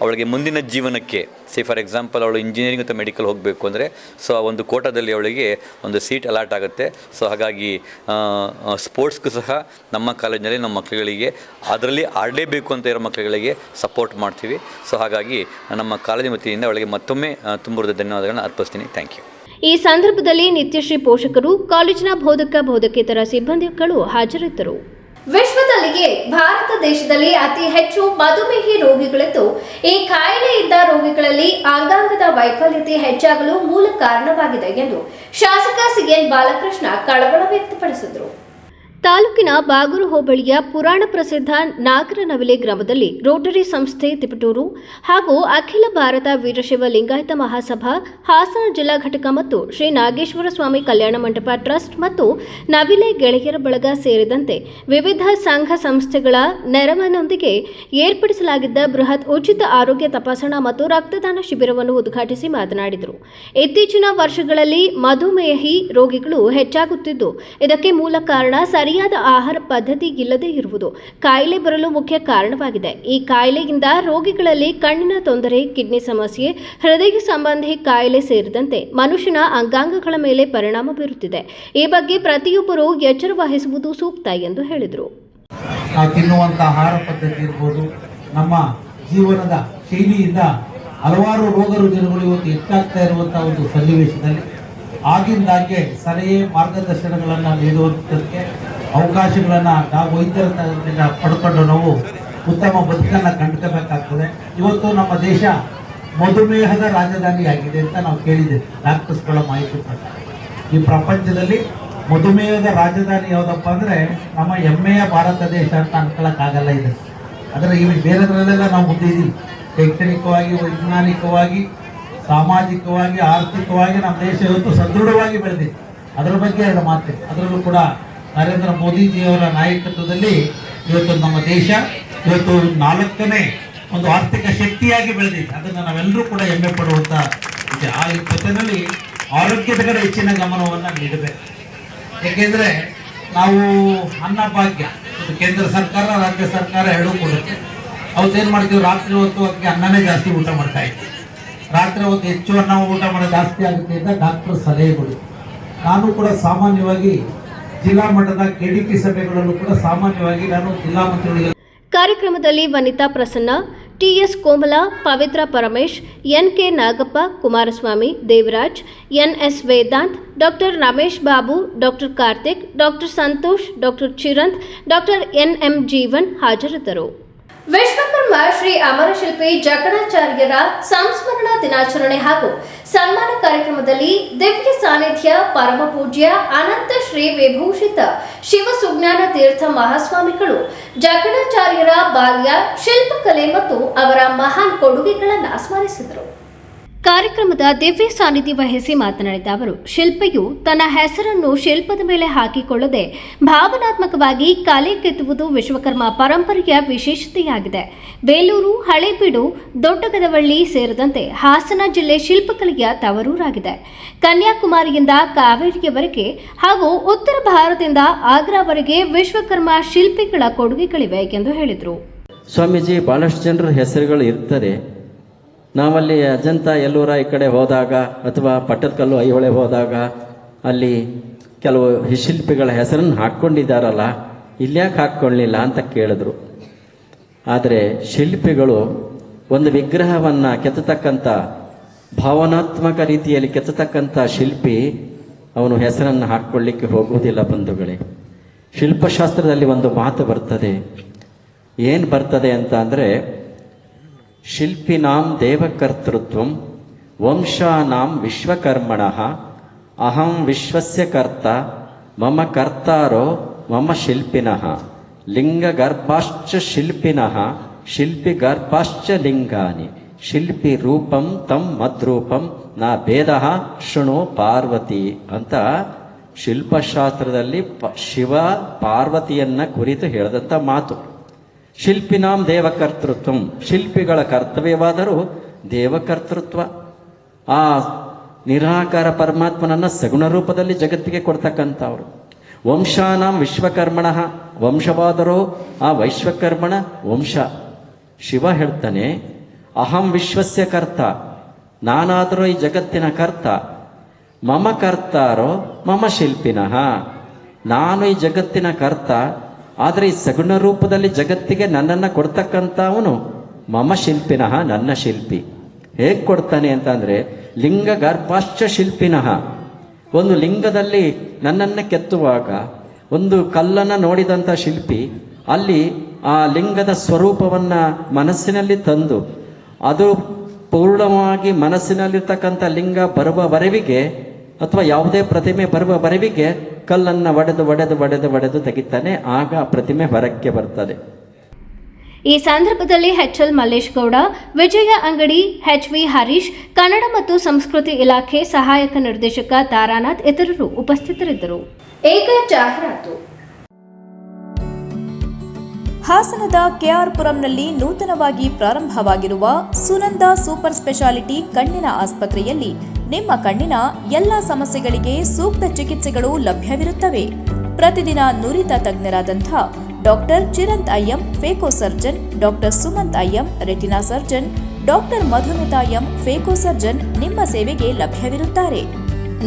ಅವಳಿಗೆ ಮುಂದಿನ ಜೀವನಕ್ಕೆ ಫಾರ್ ಎಕ್ಸಾಂಪಲ್ ಅವಳು ಇಂಜಿನಿಯರಿಂಗ್ ಅಥವಾ ಮೆಡಿಕಲ್ ಹೋಗಬೇಕು ಅಂದರೆ ಸೊ ಆ ಒಂದು ಕೋಟಾದಲ್ಲಿ ಅವಳಿಗೆ ಒಂದು ಸೀಟ್ ಅಲಾಟ್ ಆಗುತ್ತೆ. ಸೊ ಹಾಗಾಗಿ ಸ್ಪೋರ್ಟ್ಸ್ಗೂ ಸಹ ನಮ್ಮ ಕಾಲೇಜಿನಲ್ಲಿ ನಮ್ಮ ಮಕ್ಕಳುಗಳಿಗೆ ಅದರಲ್ಲಿ ಆಡಲೇಬೇಕು ಅಂತ ಇರೋ ಮಕ್ಕಳುಗಳಿಗೆ ಸಪೋರ್ಟ್ ಮಾಡ್ತೀವಿ. ಸೊ ಹಾಗಾಗಿ ನಮ್ಮ ಕಾಲೇಜಿನ ವತಿಯಿಂದ ಅವಳಿಗೆ ಮತ್ತೊಮ್ಮೆ ತುಂಬ ಧನ್ಯವಾದಗಳನ್ನ ಅರ್ಪಿಸ್ತೀನಿ. Thank you. ಈ ಸಂದರ್ಭದಲ್ಲಿ ನಿತ್ಯಶ್ರೀ ಪೋಷಕರು, ಕಾಲೇಜಿನ ಬೋಧಕೇತರ ಸಿಬ್ಬಂದಿಗಳು ಹಾಜರಿದ್ದರು. ವಿಶ್ವದಲ್ಲಿಯೇ ಭಾರತ ದೇಶದಲ್ಲಿ ಅತಿ ಹೆಚ್ಚು ಮಧುಮೇಹಿ ರೋಗಿಗಳಿದ್ದು, ಈ ಕಾಯಿಲೆಯಿಂದ ರೋಗಿಗಳಲ್ಲಿ ಅಂಗಾಂಗದ ವೈಫಲ್ಯತೆ ಹೆಚ್ಚಾಗಲು ಮೂಲ ಕಾರಣವಾಗಿದೆ ಎಂದು ಶಾಸಕ CN ಬಾಲಕೃಷ್ಣ ಕಳವಳ ವ್ಯಕ್ತಪಡಿಸಿದರು. ತಾಲೂಕಿನ ಬಾಗೂರು ಹೋಬಳಿಯ ಪುರಾಣ ಪ್ರಸಿದ್ಧ ನಾಗರನವಿಲೆ ಗ್ರಾಮದಲ್ಲಿ ರೋಟರಿ ಸಂಸ್ಥೆ ತಿಪಟೂರು ಹಾಗೂ ಅಖಿಲ ಭಾರತ ವೀರಶೈವ ಲಿಂಗಾಯತ ಮಹಾಸಭಾ ಹಾಸನ ಜಿಲ್ಲಾ ಘಟಕ ಮತ್ತು ಶ್ರೀ ನಾಗೇಶ್ವರ ಸ್ವಾಮಿ ಕಲ್ಯಾಣ ಮಂಟಪ ಟ್ರಸ್ಟ್ ಮತ್ತು ನವಿಲೆ ಗೆಳೆಯರ ಬಳಗ ಸೇರಿದಂತೆ ವಿವಿಧ ಸಂಘ ಸಂಸ್ಥೆಗಳ ನೆರವಿನೊಂದಿಗೆ ಏರ್ಪಡಿಸಲಾಗಿದ್ದ ಬೃಹತ್ ಉಚಿತ ಆರೋಗ್ಯ ತಪಾಸಣಾ ಮತ್ತು ರಕ್ತದಾನ ಶಿಬಿರವನ್ನು ಉದ್ಘಾಟಿಸಿ ಮಾತನಾಡಿದರು. ಇತ್ತೀಚಿನ ವರ್ಷಗಳಲ್ಲಿ ಮಧುಮೇಹಿ ರೋಗಿಗಳು ಹೆಚ್ಚಾಗುತ್ತಿದ್ದು, ಇದಕ್ಕೆ ಮೂಲ ಕಾರಣ ಸರಿಯಾದ ಸರಿಯಾದ ಆಹಾರ ಪದ್ಧತಿ ಇಲ್ಲದೇ ಇರುವುದು ಕಾಯಿಲೆ ಬರಲು ಮುಖ್ಯ ಕಾರಣವಾಗಿದೆ. ಈ ಕಾಯಿಲೆಯಿಂದ ರೋಗಿಗಳಲ್ಲಿ ಕಣ್ಣಿನ ತೊಂದರೆ, ಕಿಡ್ನಿ ಸಮಸ್ಯೆ, ಹೃದಯ ಸಂಬಂಧಿ ಕಾಯಿಲೆ ಸೇರಿದಂತೆ ಮನುಷ್ಯನ ಅಂಗಾಂಗಗಳ ಮೇಲೆ ಪರಿಣಾಮ ಬೀರುತ್ತಿದೆ. ಈ ಬಗ್ಗೆ ಪ್ರತಿಯೊಬ್ಬರೂ ಎಚ್ಚರ ವಹಿಸುವುದು ಸೂಕ್ತ ಎಂದು ಹೇಳಿದರು. ನಾವು ತಿನ್ನುವಂಥ ಆಹಾರ ಪದ್ಧತಿ ಇರ್ಬೋದು, ನಮ್ಮ ಜೀವನದ ಶೈಲಿಯಿಂದ ಹಲವಾರು ರೋಗ ರುಜಿನಗಳು ಇವತ್ತು ಹೆಚ್ಚಾಗ್ತಾ ಇರುವಂಥ ಒಂದು ಸನ್ನಿವೇಶದಲ್ಲಿ ಆಗಿಂದಾಗೆ ಸಲಹೆ ಮಾರ್ಗದರ್ಶನಗಳನ್ನು ನೀಡುವಂಥದ್ದಕ್ಕೆ ಅವಕಾಶಗಳನ್ನು ನಾವು ವೈದ್ಯರಿಂದ ಪಡ್ಕೊಂಡು ನಾವು ಉತ್ತಮ ಬದುಕನ್ನು ಕಂಡುಕೋಬೇಕಾಗ್ತದೆ. ಇವತ್ತು ನಮ್ಮ ದೇಶ ಮಧುಮೇಹದ ರಾಜಧಾನಿಯಾಗಿದೆ ಅಂತ ನಾವು ಕೇಳಿದ್ದೇವೆ ಡಾಕ್ಟರ್ಸ್ಗಳ ಮಾಹಿತಿ ಪ್ರಕಾರ. ಈ ಪ್ರಪಂಚದಲ್ಲಿ ಮಧುಮೇಹದ ರಾಜಧಾನಿ ಯಾವುದಪ್ಪ ಅಂದರೆ ನಮ್ಮ ಹೆಮ್ಮೆಯ ಭಾರತ ದೇಶ ಅಂತ ಅನ್ಕೊಳ್ಳೋಕ್ಕಾಗಲ್ಲ ಇದೆ. ಆದರೆ ಈ ಬೇರೆದ್ರಲ್ಲೆಲ್ಲ ನಾವು ಮುಂದೆ ಇದ್ದೀವಿ. ಶೈಕ್ಷಣಿಕವಾಗಿ, ವೈಜ್ಞಾನಿಕವಾಗಿ, ಸಾಮಾಜಿಕವಾಗಿ, ಆರ್ಥಿಕವಾಗಿ ನಮ್ಮ ದೇಶ ಇವತ್ತು ಸದೃಢವಾಗಿ ಬೆಳೆದಿದೆ. ಅದರ ಬಗ್ಗೆ ಎರಡು ಮಾತು. ಅದರಲ್ಲೂ ಕೂಡ ನರೇಂದ್ರ ಮೋದಿಜಿಯವರ ನಾಯಕತ್ವದಲ್ಲಿ ಇವತ್ತು ನಮ್ಮ ದೇಶ ಇವತ್ತು 4ನೇ ಒಂದು ಆರ್ಥಿಕ ಶಕ್ತಿಯಾಗಿ ಬೆಳೆದಿದೆ. ಅದನ್ನು ನಾವೆಲ್ಲರೂ ಕೂಡ ಹೆಮ್ಮೆ ಪಡುವಂಥ ಇದೆ. ಆ ಜೊತೆಯಲ್ಲಿ ಆರೋಗ್ಯದ ಕಡೆ ಹೆಚ್ಚಿನ ಗಮನವನ್ನು ನೀಡಬೇಕು. ಏಕೆಂದರೆ ನಾವು ಅನ್ನಭಾಗ್ಯ ಇದು ಕೇಂದ್ರ ಸರ್ಕಾರ, ರಾಜ್ಯ ಸರ್ಕಾರ ಎರಡೂ ಕೊಡುತ್ತೆ. ಅವತ್ತೇನು ಮಾಡ್ತೀವಿ, ರಾತ್ರಿ ಹೊತ್ತು ಅದಕ್ಕೆ ಅನ್ನನೇ ಜಾಸ್ತಿ ಊಟ ಮಾಡ್ತಾ ಇದ್ದೀವಿ. ರಾತ್ರಿ ಹೊತ್ತು ಹೆಚ್ಚು ಅನ್ನ ಊಟ ಮಾಡೋದು ಜಾಸ್ತಿ ಆಗುತ್ತೆ ಅಂತ ಡಾಕ್ಟರ್ ಸಲಹೆಗಳು. ನಾನು ಕೂಡ ಸಾಮಾನ್ಯವಾಗಿ ಜಿಲ್ಲಾ ಮಟ್ಟದ KDP ಸಭೆಗಳಲ್ಲೂ ಕೂಡ ಸಾಮಾನ್ಯವಾಗಿ ನಾನು ಜಿಲ್ಲಾ ಮಂತ್ರಿಗಳಿಗೆ. ಕಾರ್ಯಕ್ರಮದಲ್ಲಿ Vanitha Prasanna, TS Komala, Pavithra Paramesh, NK Nagappa, Kumaraswamy, Devaraj, NS Vedanth, doctor Ramesh Babu, doctor Karthik, doctor Santosh, doctor Chiranth, doctor NM Jeevan ಹಾಜರಿದ್ದರು. ವಿಶ್ವಕರ್ಮ ಶ್ರೀ ಅಮರಶಿಲ್ಪಿ ಜಕಣಾಚಾರ್ಯರ ಸಂಸ್ಮರಣಾ ದಿನಾಚರಣೆ ಹಾಗೂ ಸನ್ಮಾನ ಕಾರ್ಯಕ್ರಮದಲ್ಲಿ ದಿವ್ಯ ಸಾನ್ನಿಧ್ಯ ಪರಮ ಪೂಜ್ಯ ಅನಂತ ಶ್ರೀ ವಿಭೂಷಿತ ಶಿವ ಸುಜ್ಞಾನ ತೀರ್ಥ ಮಹಾಸ್ವಾಮಿಗಳು ಜಕಣಾಚಾರ್ಯರ ಬಾಲ್ಯ, ಶಿಲ್ಪಕಲೆ ಮತ್ತು ಅವರ ಮಹಾನ್ ಕೊಡುಗೆಗಳನ್ನು ಸ್ಮರಿಸಿದರು. ಕಾರ್ಯಕ್ರಮದ ದಿವ್ಯ ಸಾನ್ನಿಧ್ಯ ವಹಿಸಿ ಮಾತನಾಡಿದ ಅವರು, ಶಿಲ್ಪಿಯು ತನ್ನ ಹೆಸರನ್ನು ಶಿಲ್ಪದ ಮೇಲೆ ಹಾಕಿಕೊಳ್ಳದೆ ಭಾವನಾತ್ಮಕವಾಗಿ ಕಲೆ ಕೆತ್ತುವುದು ವಿಶ್ವಕರ್ಮ ಪರಂಪರೆಯ ವಿಶೇಷತೆಯಾಗಿದೆ. ಬೇಲೂರು, ಹಳೇಬೀಡು, ದೊಡ್ಡಗದವಳ್ಳಿ ಸೇರಿದಂತೆ ಹಾಸನ ಜಿಲ್ಲೆ ಶಿಲ್ಪಕಲೆಯ ತವರೂರಾಗಿದೆ. ಕನ್ಯಾಕುಮಾರಿಯಿಂದ ಕಾವೇರಿಯವರೆಗೆ ಹಾಗೂ ಉತ್ತರ ಭಾರತದಿಂದ ಆಗ್ರಾವರೆಗೆ ವಿಶ್ವಕರ್ಮ ಶಿಲ್ಪಿಗಳ ಕೊಡುಗೆಗಳಿವೆ ಎಂದು ಹೇಳಿದರು. ಸ್ವಾಮೀಜಿ, ಬಹಳಷ್ಟು ಜನರ ಹೆಸರುಗಳು ಇರ್ತದೆ. ನಾವಲ್ಲಿ ಅಜಂತ, ಎಲ್ಲೂರ ಈ ಕಡೆ ಹೋದಾಗ ಅಥವಾ ಪಟ್ಟದಕಲ್ಲು, ಐಹೊಳೆ ಹೋದಾಗ ಅಲ್ಲಿ ಕೆಲವು ಶಿಲ್ಪಿಗಳ ಹೆಸರನ್ನು ಹಾಕ್ಕೊಂಡಿದ್ದಾರಲ್ಲ, ಇಲ್ಯಾಕೆ ಹಾಕ್ಕೊಳ್ಳಿಲ್ಲ ಅಂತ ಕೇಳಿದ್ರು. ಆದರೆ ಶಿಲ್ಪಿಗಳು ಒಂದು ವಿಗ್ರಹವನ್ನು ಕೆತ್ತತಕ್ಕಂಥ, ಭಾವನಾತ್ಮಕ ರೀತಿಯಲ್ಲಿ ಕೆತ್ತತಕ್ಕಂಥ ಶಿಲ್ಪಿ ಅವನು ಹೆಸರನ್ನು ಹಾಕ್ಕೊಳ್ಳಿಕ್ಕೆ ಹೋಗುವುದಿಲ್ಲ ಬಂಧುಗಳೇ. ಶಿಲ್ಪಶಾಸ್ತ್ರದಲ್ಲಿ ಒಂದು ಮಾತು ಬರ್ತದೆ. ಏನು ಬರ್ತದೆ ಅಂತ ಅಂದರೆ, ಶಿಲ್ಪಿನಾಂ ದೇವಕರ್ತೃತ್ವಂ ವಂಶಾನಾಂ ವಿಶ್ವಕರ್ಮಣಃ ಅಹಂ ವಿಶ್ವಸ್ಯ ಕರ್ತ ಮಮ ಕರ್ತಾರೋ ಮಮ ಶಿಲ್ಪಿನಃ ಲಿಂಗಗರ್ಭಾಶ್ಚ ಶಿಲ್ಪಿನಃ ಶಿಲ್ಪಿಗರ್ಭಾಶ್ಚ ಲಿಂಗಾನಿ ಶಿಲ್ಪಿ ರೂಪಂ ತಂ ಮದ್ರೂಪಂ ನಾ ಭೇದಃ ಶೃಣು ಪಾರ್ವತಿ ಅಂತ ಶಿಲ್ಪಶಾಸ್ತ್ರದಲ್ಲಿ ಶಿವ ಪಾರ್ವತಿಯನ್ನ ಕುರಿತು ಹೇಳಿದಂಥ ಮಾತು. ಶಿಲ್ಪಿನಾಂ ದೇವಕರ್ತೃತ್ವಂ, ಶಿಲ್ಪಿಗಳ ಕರ್ತವ್ಯವಾದರೂ ದೇವಕರ್ತೃತ್ವ. ಆ ನಿರಾಕಾರ ಪರಮಾತ್ಮನನ್ನು ಸಗುಣ ರೂಪದಲ್ಲಿ ಜಗತ್ತಿಗೆ ಕೊಡ್ತಕ್ಕಂಥವ್ರು. ವಂಶಾನಾಂ ವಿಶ್ವಕರ್ಮಣಃ, ವಂಶವಾದರೂ ಆ ವೈಶ್ವಕರ್ಮಣ ವಂಶ. ಶಿವ ಹೇಳ್ತಾನೆ, ಅಹಂ ವಿಶ್ವಸ್ಯ ಕರ್ತ, ನಾನಾದರೂ ಈ ಜಗತ್ತಿನ ಕರ್ತ. ಮಮ ಕರ್ತಾರೋ ಮಮ ಶಿಲ್ಪಿನಃ, ನಾನು ಈ ಜಗತ್ತಿನ ಕರ್ತ, ಆದರೆ ಈ ಸಗುಣ ರೂಪದಲ್ಲಿ ಜಗತ್ತಿಗೆ ನನ್ನನ್ನು ಕೊಡ್ತಕ್ಕಂಥವನು ಮಮ ಶಿಲ್ಪಿನಃ, ನನ್ನ ಶಿಲ್ಪಿ. ಹೇಗೆ ಕೊಡ್ತಾನೆ ಅಂತಂದರೆ, ಲಿಂಗ ಗರ್ಭಾಶ್ಚ ಶಿಲ್ಪಿನಃ, ಒಂದು ಲಿಂಗದಲ್ಲಿ ನನ್ನನ್ನು ಕೆತ್ತುವಾಗ ಒಂದು ಕಲ್ಲನ್ನು ನೋಡಿದಂಥ ಶಿಲ್ಪಿ ಅಲ್ಲಿ ಆ ಲಿಂಗದ ಸ್ವರೂಪವನ್ನು ಮನಸ್ಸಿನಲ್ಲಿ ತಂದು ಅದು ಪೂರ್ಣವಾಗಿ ಮನಸ್ಸಿನಲ್ಲಿರ್ತಕ್ಕಂಥ ಲಿಂಗ ಬರುವವರೆವಿಗೆ ಅಥವಾ ಯಾವುದೇ ಪ್ರತಿಮೆ ಬರುವವರೆವಿಗೆ ಕಲ್ಲನ್ನು ಒಡೆದು ತೆಗಿತಾನೆ. ಆಗ ಪ್ರತಿಮೆ ಹೊರಕ್ಕೆ ಬರ್ತದೆ. ಈ ಸಂದರ್ಭದಲ್ಲಿ HL ಮಲ್ಲೇಶ್ ಗೌಡ, ವಿಜಯ ಅಂಗಡಿ, HV ಹರೀಶ್, ಕನ್ನಡ ಮತ್ತು ಸಂಸ್ಕೃತಿ ಇಲಾಖೆ ಸಹಾಯಕ ನಿರ್ದೇಶಕ ತಾರಾನಾಥ್ ಇತರರು ಉಪಸ್ಥಿತರಿದ್ದರು. ಈಗ ಜಾಹೀರಾತು. ಹಾಸನದ ಕೆಆರ್ಪುರಂನಲ್ಲಿ ನೂತನವಾಗಿ ಪ್ರಾರಂಭವಾಗಿರುವ ಸುನಂದ ಸೂಪರ್ ಸ್ಪೆಷಾಲಿಟಿ ಕಣ್ಣಿನ ಆಸ್ಪತ್ರೆಯಲ್ಲಿ ನಿಮ್ಮ ಕಣ್ಣಿನ ಎಲ್ಲ ಸಮಸ್ಯೆಗಳಿಗೆ ಸೂಕ್ತ ಚಿಕಿತ್ಸೆಗಳು ಲಭ್ಯವಿರುತ್ತವೆ. ಪ್ರತಿದಿನ ನುರಿತ ತಜ್ಞರಾದಂಥ doctor Chiranth IM phaco surgeon, doctor Sumanth IM retina surgeon, doctor Madhumitha M phaco surgeon ನಿಮ್ಮ ಸೇವೆಗೆ ಲಭ್ಯವಿರುತ್ತಾರೆ.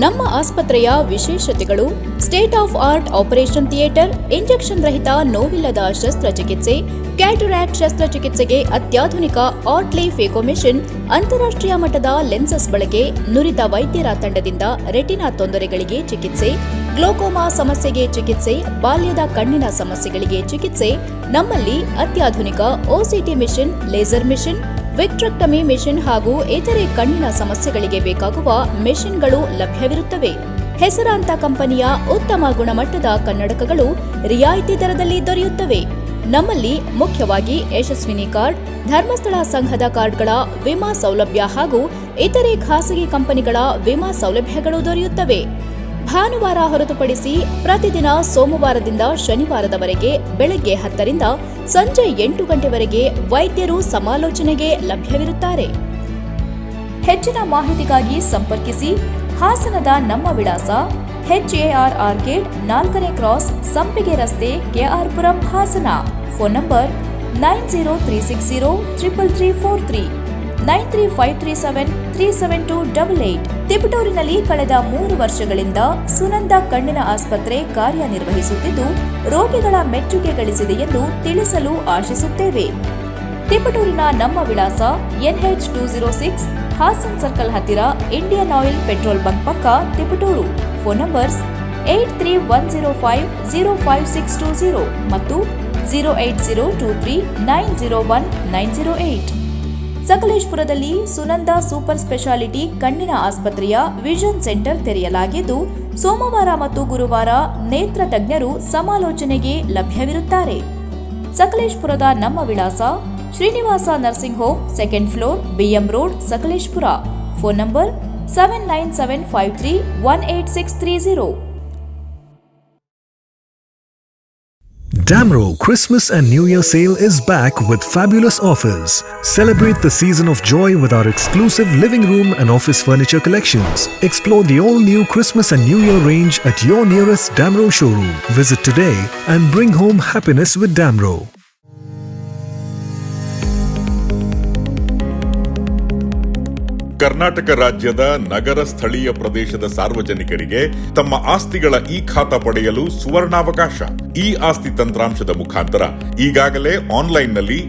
ನಮ್ಮ ಆಸ್ಪತ್ರೆಯ ವಿಶೇಷತೆಗಳು: state of art operation theatre, injection ರಹಿತ ನೋವಿಲ್ಲದ ಶಸ್ತ್ರಚಿಕಿತ್ಸೆ, ಕ್ಯಾಟರಾಕ್ಟ್ ಶಸ್ತ್ರಚಿಕಿತ್ಸೆಗೆ ಅತ್ಯಾಧುನಿಕ ಆರ್ಟ್ಲಿ ಫೇಕೋ ಮೆಷಿನ್, ಅಂತಾರಾಷ್ಟ್ರೀಯ ಮಟ್ಟದ ಲೆನ್ಸಸ್ ಬಳಕೆ, ನುರಿತ ವೈದ್ಯರ ತಂಡದಿಂದ ರೆಟಿನಾ ತೊಂದರೆಗಳಿಗೆ ಚಿಕಿತ್ಸೆ, ಗ್ಲೋಕೋಮಾ ಸಮಸ್ಯೆಗೆ ಚಿಕಿತ್ಸೆ, ಬಾಲ್ಯದ ಕಣ್ಣಿನ ಸಮಸ್ಯೆಗಳಿಗೆ ಚಿಕಿತ್ಸೆ. ನಮ್ಮಲ್ಲಿ ಅತ್ಯಾಧುನಿಕ OCT machine, laser machine, vitrectomy machine ಹಾಗೂ ಇತರೆ ಕಣ್ಣಿನ ಸಮಸ್ಯೆಗಳಿಗೆ ಬೇಕಾಗುವ ಮೆಷಿನ್ಗಳು ಲಭ್ಯವಿರುತ್ತವೆ. ಹೆಸರಾಂತ ಕಂಪನಿಯ ಉತ್ತಮ ಗುಣಮಟ್ಟದ ಕನ್ನಡಕಗಳು ರಿಯಾಯಿತಿ ದರದಲ್ಲಿ ದೊರೆಯುತ್ತವೆ. ನಮ್ಮಲ್ಲಿ ಮುಖ್ಯವಾಗಿ ಯಶಸ್ವಿನಿ ಕಾರ್ಡ್, ಧರ್ಮಸ್ಥಳ ಸಂಘದ ಕಾರ್ಡ್ಗಳ ವಿಮಾ ಸೌಲಭ್ಯ ಹಾಗೂ ಇತರೆ ಖಾಸಗಿ ಕಂಪನಿಗಳ ವಿಮಾ ಸೌಲಭ್ಯಗಳು ದೊರೆಯುತ್ತವೆ. ಭಾನುವಾರ ಹೊರತುಪಡಿಸಿ ಪ್ರತಿದಿನ ಸೋಮವಾರದಿಂದ ಶನಿವಾರದವರೆಗೆ ಬೆಳಗ್ಗೆ 10 ರಿಂದ ಸಂಜೆ 8 ಗಂಟೆವರೆಗೆ ವೈದ್ಯರು ಸಮಾಲೋಚನೆಗೆ ಲಭ್ಯವಿರುತ್ತಾರೆ. ಹೆಚ್ಚಿನ ಮಾಹಿತಿಗಾಗಿ ಸಂಪರ್ಕಿಸಿ. ಹಾಸನದ ನಮ್ಮ ವಿಳಾಸ HAR ಆರ್ಕೇಡ್ 4ನೇ ಕ್ರಾಸ್, ಸಂಪಿಗೆ ರಸ್ತೆ, KR Puram, Hassan. Phone number 9036033343, 9353737288. ತಿಪಟೂರಿನಲ್ಲಿ ಕಳೆದ 3 ವರ್ಷಗಳಿಂದ ಸುನಂದ ಕಣ್ಣಿನ ಆಸ್ಪತ್ರೆ ಕಾರ್ಯನಿರ್ವಹಿಸುತ್ತಿದ್ದು ರೋಗಿಗಳ ಮೆಚ್ಚುಗೆ ಗಳಿಸಿದೆ ಎಂದು ತಿಳಿಸಲು ಆಶಿಸುತ್ತೇವೆ. ತಿಪಟೂರಿನ ನಮ್ಮ ವಿಳಾಸ NH 206, ಹಾಸನ್ ಸರ್ಕಲ್ ಹತ್ತಿರ, ಇಂಡಿಯನ್ ಆಯಿಲ್ ಪೆಟ್ರೋಲ್ ಬಂಕ್ ಪಕ್ಕ, ತಿಪಟೂರು. ಫೋನ್ ನಂಬರ್ಸ್ 8310505620 ಮತ್ತು 08023901908. ಸಕಲೇಶಪುರದಲ್ಲಿ ಸುನಂದ ಸೂಪರ್ ಸ್ಪೆಷಾಲಿಟಿ ಕಣ್ಣಿನ ಆಸ್ಪತ್ರೆಯ ವಿಷನ್ ಸೆಂಟರ್ ತೆರೆಯಲಾಗಿದ್ದು ಸೋಮವಾರ ಮತ್ತು ಗುರುವಾರ ನೇತ್ರ ತಜ್ಞರು ಸಮಾಲೋಚನೆಗೆ ಲಭ್ಯವಿರುತ್ತಾರೆ. ಸಕಲೇಶಪುರದ ನಮ್ಮ ವಿಳಾಸ Srinivasa nursing home, 2nd floor, BM road, Sakleshpur. Phone number 7975318630. Damro Christmas and New Year sale is back with fabulous offers. Celebrate the season of joy with our exclusive living room and office furniture collections. Explore the all-new Christmas and New Year range at your nearest Damro showroom. Visit today and bring home happiness with Damro. Karnataka ರಾಜ್ಯದ ನಗರ ಸ್ಥಳೀಯ ಪ್ರದೇಶದ ಸಾರ್ವಜನಿಕರಿಗೆ ತಮ್ಮ ಆಸ್ತಿಗಳ ಖಾತಾ ಪಡೆಯಲು ಸುವರ್ಣಾವಕಾಶ. ಆಸ್ತಿ ತಂತ್ರಾಂಶದ ಮುಖಾಂತರ ಈಗಾಗಲೇ ಆನ್ಲೈನ್ನಲ್ಲಿ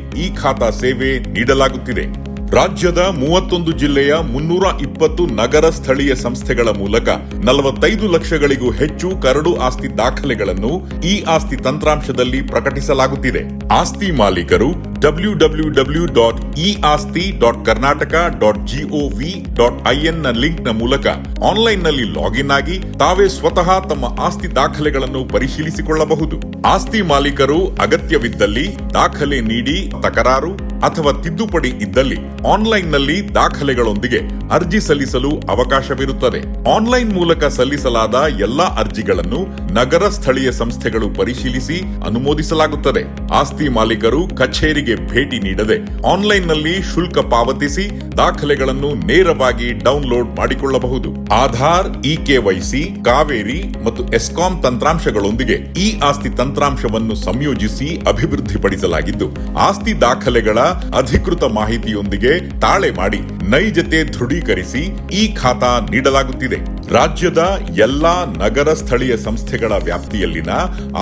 ಖಾತಾ ಸೇವೆ ನೀಡಲಾಗುತ್ತಿದೆ. ರಾಜ್ಯದ 31 ಜಿಲ್ಲೆಯ 320 ನಗರ ಸ್ಥಳೀಯ ಸಂಸ್ಥೆಗಳ ಮೂಲಕ 45 ಲಕ್ಷಗಳಿಗೂ ಹೆಚ್ಚು ಕರಡು ಆಸ್ತಿ ದಾಖಲೆಗಳನ್ನು ಆಸ್ತಿ ತಂತ್ರಾಂಶದಲ್ಲಿ ಪ್ರಕಟಿಸಲಾಗುತ್ತಿದೆ. ಆಸ್ತಿ ಮಾಲೀಕರು www.easti.karnataka.gov.in ನ ಲಿಂಕ್ ನ ಮೂಲಕ ಆನ್ಲೈನ್ನಲ್ಲಿ ಲಾಗಿನ್ ಆಗಿ ತಾವೇ ಸ್ವತಃ ತಮ್ಮ ಆಸ್ತಿ ದಾಖಲೆಗಳನ್ನು ಪರಿಶೀಲಿಸಿಕೊಳ್ಳಬಹುದು. ಆಸ್ತಿ ಮಾಲೀಕರು ಅಗತ್ಯವಿದ್ದಲ್ಲಿ ದಾಖಲೆ ನೀಡಿ ತಕರಾರು ಅಥವಾ ತಿದ್ದುಪಡಿ ಇದ್ದಲ್ಲಿ ಆನ್ಲೈನ್ನಲ್ಲಿ ದಾಖಲೆಗಳೊಂದಿಗೆ ಅರ್ಜಿ ಸಲ್ಲಿಸಲು ಅವಕಾಶವಿರುತ್ತದೆ. ಆನ್ಲೈನ್ ಮೂಲಕ ಸಲ್ಲಿಸಲಾದ ಎಲ್ಲಾ ಅರ್ಜಿಗಳನ್ನು ನಗರ ಸ್ಥಳೀಯ ಸಂಸ್ಥೆಗಳು ಪರಿಶೀಲಿಸಿ ಅನುಮೋದಿಸಲಾಗುತ್ತದೆ. ಆಸ್ತಿ ಮಾಲೀಕರು ಕಚೇರಿಗೆ ಭೇಟಿ ನೀಡದೆ ಆನ್ಲೈನ್ನಲ್ಲಿ ಶುಲ್ಕ ಪಾವತಿಸಿ ದಾಖಲೆಗಳನ್ನು ನೇರವಾಗಿ ಡೌನ್ಲೋಡ್ ಮಾಡಿಕೊಳ್ಳಬಹುದು. ಆಧಾರ್, KYC, ಕಾವೇರಿ ಮತ್ತು ಎಸ್ಕಾಂ ತಂತ್ರಾಂಶಗಳೊಂದಿಗೆ ಆಸ್ತಿ ತಂತ್ರಾಂಶವನ್ನು ಸಂಯೋಜಿಸಿ ಅಭಿವೃದ್ಧಿಪಡಿಸಲಾಗಿದ್ದು ಆಸ್ತಿ ದಾಖಲೆಗಳ ಅಧಿಕೃತ ಮಾಹಿತಿಯೊಂದಿಗೆ ತಾಳೆ ಮಾಡಿ ನೈಜತೆ ದೃಢೀಕರಿಸಿ ಖಾತಾ ನೀಡಲಾಗುತ್ತಿದೆ. ರಾಜ್ಯದ ಎಲ್ಲಾ ನಗರ ಸ್ಥಳೀಯ ಸಂಸ್ಥೆಗಳ ವ್ಯಾಪ್ತಿಯಲ್ಲಿನ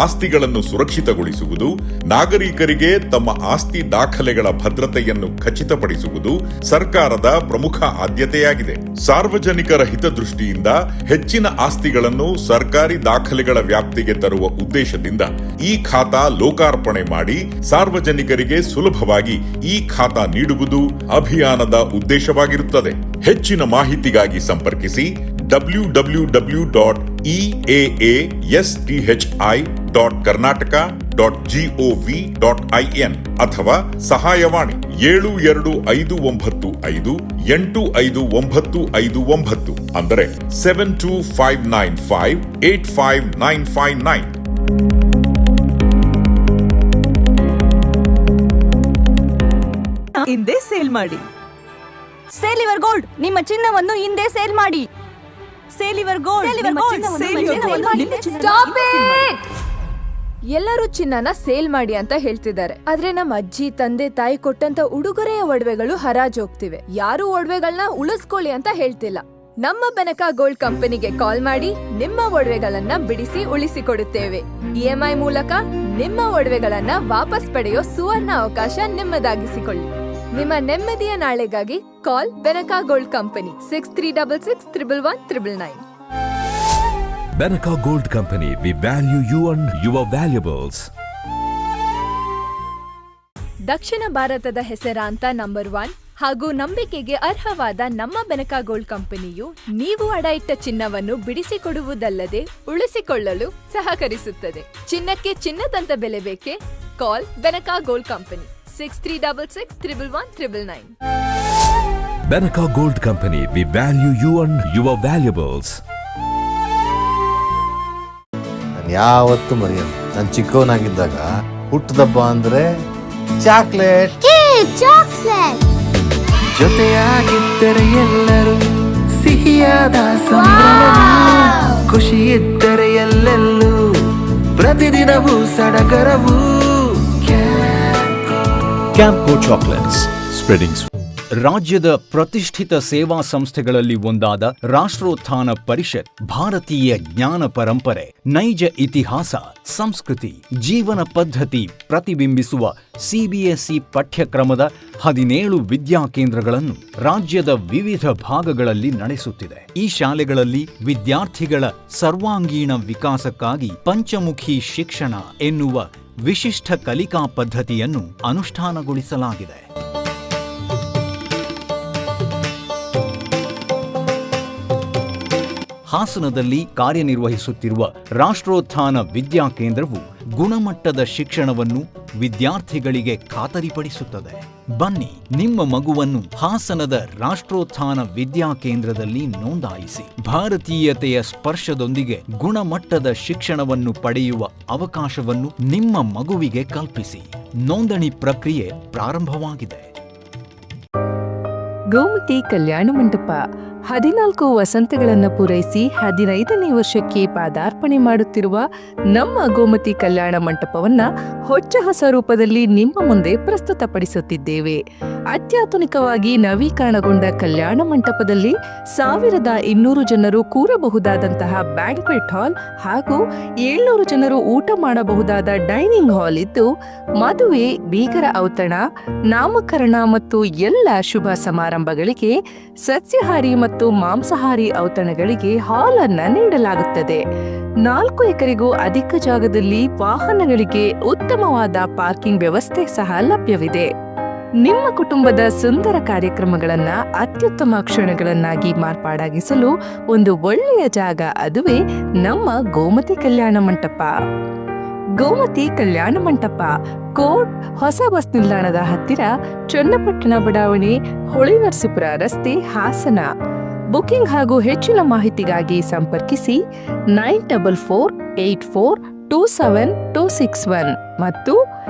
ಆಸ್ತಿಗಳನ್ನು ಸುರಕ್ಷಿತಗೊಳಿಸುವುದು, ನಾಗರಿಕರಿಗೆ ತಮ್ಮ ಆಸ್ತಿ ದಾಖಲೆಗಳ ಭದ್ರತೆಯನ್ನು ಖಚಿತಪಡಿಸುವುದು ಸರ್ಕಾರದ ಪ್ರಮುಖ ಆದ್ಯತೆಯಾಗಿದೆ. ಸಾರ್ವಜನಿಕರ ಹಿತದೃಷ್ಟಿಯಿಂದ ಹೆಚ್ಚಿನ ಆಸ್ತಿಗಳನ್ನು ಸರ್ಕಾರಿ ದಾಖಲೆಗಳ ವ್ಯಾಪ್ತಿಗೆ ತರುವ ಉದ್ದೇಶದಿಂದ ಖಾತಾ ಲೋಕಾರ್ಪಣೆ ಮಾಡಿ ಸಾರ್ವಜನಿಕರಿಗೆ ಸುಲಭವಾಗಿ ಖಾತಾ ನೀಡುವುದು ಅಭಿಯಾನದ ಉದ್ದೇಶವಾಗಿರುತ್ತದೆ. ಹೆಚ್ಚಿನ ಮಾಹಿತಿಗಾಗಿ ಸಂಪರ್ಕಿಸಿ www.eaasti.karnataka.gov.in ಅಥವಾ ಸಹಾಯವಾಣಿ 7255585959 ಅಂದರೆ 7259585959. ಹಿಂದೆ ಸೇಲ್ ಮಾಡಿ. ಸೇಲ್ ಯುವರ್ ಗೋಲ್ಡ್, ನಿಮ್ಮ ಚಿನ್ನವನ್ನು ಹಿಂದೆ ಸೇಲ್ ಮಾಡಿ. ಎಲ್ಲರೂ ಚಿನ್ನನ ಸೇಲ್ ಮಾಡಿ ಅಂತ ಹೇಳ್ತಿದ್ದಾರೆ, ಆದ್ರೆ ನಮ್ಮ ಅಜ್ಜಿ ತಂದೆ ತಾಯಿ ಕೊಟ್ಟಂತ ಉಡುಗೊರೆಯ ಒಡವೆಗಳು ಹರಾಜೋಗ್ತಿವೆ. ಯಾರು ಒಡವೆಗಳನ್ನ ಉಳಿಸ್ಕೊಳ್ಳಿ ಅಂತ ಹೇಳ್ತಿಲ್ಲ. ನಮ್ಮ ಬೆನಕ ಗೋಲ್ಡ್ ಕಂಪನಿಗೆ ಕಾಲ್ ಮಾಡಿ ನಿಮ್ಮ ಒಡವೆಗಳನ್ನ ಬಿಡಿಸಿ ಉಳಿಸಿಕೊಡುತ್ತೇವೆ. EMI ಮೂಲಕ ನಿಮ್ಮ ಒಡವೆಗಳನ್ನ ವಾಪಸ್ ಪಡೆಯೋ ಸುವರ್ಣ ಅವಕಾಶ ನಿಮ್ಮದಾಗಿಸಿಕೊಳ್ಳಿ. ನಿಮ್ಮ ನೆಮ್ಮದಿಯ ನಾಳೆಗಾಗಿ ಕಾಲ್ Benaka gold company 6366 111 999. Benaka Gold Company, we value you and your valuables. ದಕ್ಷಿಣ ಭಾರತದ ಹೆಸರಾಂತ ನಂಬರ್ 1 ಹಾಗೂ ನಂಬಿಕೆಗೆ ಅರ್ಹವಾದ ನಮ್ಮ ಬೆನಕ ಗೋಲ್ಡ್ ಕಂಪನಿಯು ನೀವು ಅಡ ಇಟ್ಟ ಚಿನ್ನವನ್ನು ಬಿಡಿಸಿಕೊಡುವುದಲ್ಲದೆ ಉಳಿಸಿಕೊಳ್ಳಲು ಸಹಕರಿಸುತ್ತದೆ. ಚಿನ್ನಕ್ಕೆ ಚಿನ್ನದಂತ ಬೆಲೆ ಬೇಕೆ? ಕಾಲ್ Benaka gold company 6366 111 999. Benaka Gold Company, we value you and your valuables. ಯಾವತ್ತು ಮರೆಯಲ್ಲ. ನಾನು ಚಿಕ್ಕವನಾಗಿದ್ದಾಗ ಹುಟ್ಟದಬ್ಬ ಅಂದ್ರೆ ಚಾಕ್ಲೇಟ್. ಜೊತೆಯಾಗಿದ್ದರೆ ಎಲ್ಲರೂ ಸಿಹಿಯಾದ ಸಂಭ್ರಮ, ಖುಷಿ ಇದ್ದರೆ ಎಲ್ಲೆಲ್ಲೂ ಪ್ರತಿದಿನವೂ ಸಡಗರವು. Camco Chocolates, spreading. ರಾಜ್ಯದ ಪ್ರತಿಷ್ಠಿತ ಸೇವಾ ಸಂಸ್ಥೆಗಳಲ್ಲಿ ಒಂದಾದ ರಾಷ್ಟ್ರೋತ್ಥಾನ ಪರಿಷತ್ ಭಾರತೀಯ ಜ್ಞಾನ ಪರಂಪರೆ, ನೈಜ ಇತಿಹಾಸ, ಸಂಸ್ಕೃತಿ, ಜೀವನ ಪದ್ಧತಿ ಪ್ರತಿಬಿಂಬಿಸುವ CBSE ಪಠ್ಯಕ್ರಮದ 17 ವಿದ್ಯಾಕೇಂದ್ರಗಳನ್ನು ರಾಜ್ಯದ ವಿವಿಧ ಭಾಗಗಳಲ್ಲಿ ನಡೆಸುತ್ತಿದೆ. ಈ ಶಾಲೆಗಳಲ್ಲಿ ವಿದ್ಯಾರ್ಥಿಗಳ ಸರ್ವಾಂಗೀಣ ವಿಕಾಸಕ್ಕಾಗಿ ಪಂಚಮುಖಿ ಶಿಕ್ಷಣ ಎನ್ನುವ ವಿಶಿಷ್ಟ ಕಲಿಕಾ ಪದ್ಧತಿಯನ್ನು ಅನುಷ್ಠಾನಗೊಳಿಸಲಾಗಿದೆ. ಹಾಸನದಲ್ಲಿ ಕಾರ್ಯನಿರ್ವಹಿಸುತ್ತಿರುವ ರಾಷ್ಟ್ರೋತ್ಥಾನ ವಿದ್ಯಾಕೇಂದ್ರವು ಗುಣಮಟ್ಟದ ಶಿಕ್ಷಣವನ್ನು ವಿದ್ಯಾರ್ಥಿಗಳಿಗೆ ಖಾತರಿಪಡಿಸುತ್ತದೆ. ಬನ್ನಿ, ನಿಮ್ಮ ಮಗುವನ್ನು ಹಾಸನದ ರಾಷ್ಟ್ರೋತ್ಥಾನ ವಿದ್ಯಾಕೇಂದ್ರದಲ್ಲಿ ನೋಂದಾಯಿಸಿ ಭಾರತೀಯತೆಯ ಸ್ಪರ್ಶದೊಂದಿಗೆ ಗುಣಮಟ್ಟದ ಶಿಕ್ಷಣವನ್ನು ಪಡೆಯುವ ಅವಕಾಶವನ್ನು ನಿಮ್ಮ ಮಗುವಿಗೆ ಕಲ್ಪಿಸಿ. ನೋಂದಣಿ ಪ್ರಕ್ರಿಯೆ ಪ್ರಾರಂಭವಾಗಿದೆ. ಗೋಮತಿ ಕಲ್ಯಾಣ ಮಂಟಪ 14 ವಸಂತಗಳನ್ನು ಪೂರೈಸಿ 15ನೇ ವರ್ಷಕ್ಕೆ ಪಾದಾರ್ಪಣೆ ಮಾಡುತ್ತಿರುವ ನಮ್ಮ ಗೋಮತಿ ಕಲ್ಯಾಣ ಮಂಟಪವನ್ನ ಹೊಚ್ಚ ಹೊಸ ರೂಪದಲ್ಲಿ ನಿಮ್ಮ ಮುಂದೆ ಪ್ರಸ್ತುತಪಡಿಸುತ್ತಿದ್ದೇವೆ. ಅತ್ಯಾಧುನಿಕವಾಗಿ ನವೀಕರಣಗೊಂಡ ಕಲ್ಯಾಣ ಮಂಟಪದಲ್ಲಿ 1200 ಜನರು ಕೂರಬಹುದಾದಂತಹ ಬ್ಯಾಂಕ್ವೆಟ್ ಹಾಲ್ ಹಾಗೂ 700 ಜನರು ಊಟ ಮಾಡಬಹುದಾದ ಡೈನಿಂಗ್ ಹಾಲ್ ಇದ್ದು, ಮದುವೆ, ಬೀಗರ ಔತಣ, ನಾಮಕರಣ ಮತ್ತು ಎಲ್ಲ ಶುಭ ಸಮಾರಂಭಗಳಿಗೆ ಸಸ್ಯಾಹಾರಿ ಮತ್ತು ಮಾಂಸಾಹಾರಿ ಔತಣಗಳಿಗೆ ಹಾಲ್ ಅನ್ನು ನೀಡಲಾಗುತ್ತದೆ. 4 ಎಕರೆಗೂ ಅಧಿಕ ಜಾಗದಲ್ಲಿ ವಾಹನಗಳಿಗೆ ಉತ್ತಮವಾದ ಪಾರ್ಕಿಂಗ್ ವ್ಯವಸ್ಥೆ ಸಹ ಲಭ್ಯವಿದೆ. ನಿಮ್ಮ ಕುಟುಂಬದ ಸುಂದರ ಕಾರ್ಯಕ್ರಮಗಳನ್ನು ಅತ್ಯುತ್ತಮ ಕ್ಷಣಗಳನ್ನಾಗಿ ಮಾರ್ಪಾಡಾಗಿಸಲು ಒಂದು ಒಳ್ಳೆಯ ಜಾಗ, ಅದುವೇ ನಮ್ಮ ಗೋಮತಿ ಕಲ್ಯಾಣ ಮಂಟಪ. ಗೋಮತಿ ಕಲ್ಯಾಣ ಮಂಟಪ, ಕೋಟ್ ಹೊಸ ಬಸ್ ನಿಲ್ದಾಣದ ಹತ್ತಿರ, ಚನ್ನಪಟ್ಟಣ ಬಡಾವಣೆ, ಹೊಳೆನರಸೀಪುರ ರಸ್ತೆ, ಹಾಸನ. ಬುಕಿಂಗ್ ಹಾಗೂ ಹೆಚ್ಚಿನ ಮಾಹಿತಿಗಾಗಿ ಸಂಪರ್ಕಿಸಿ 9484272661 ಮತ್ತು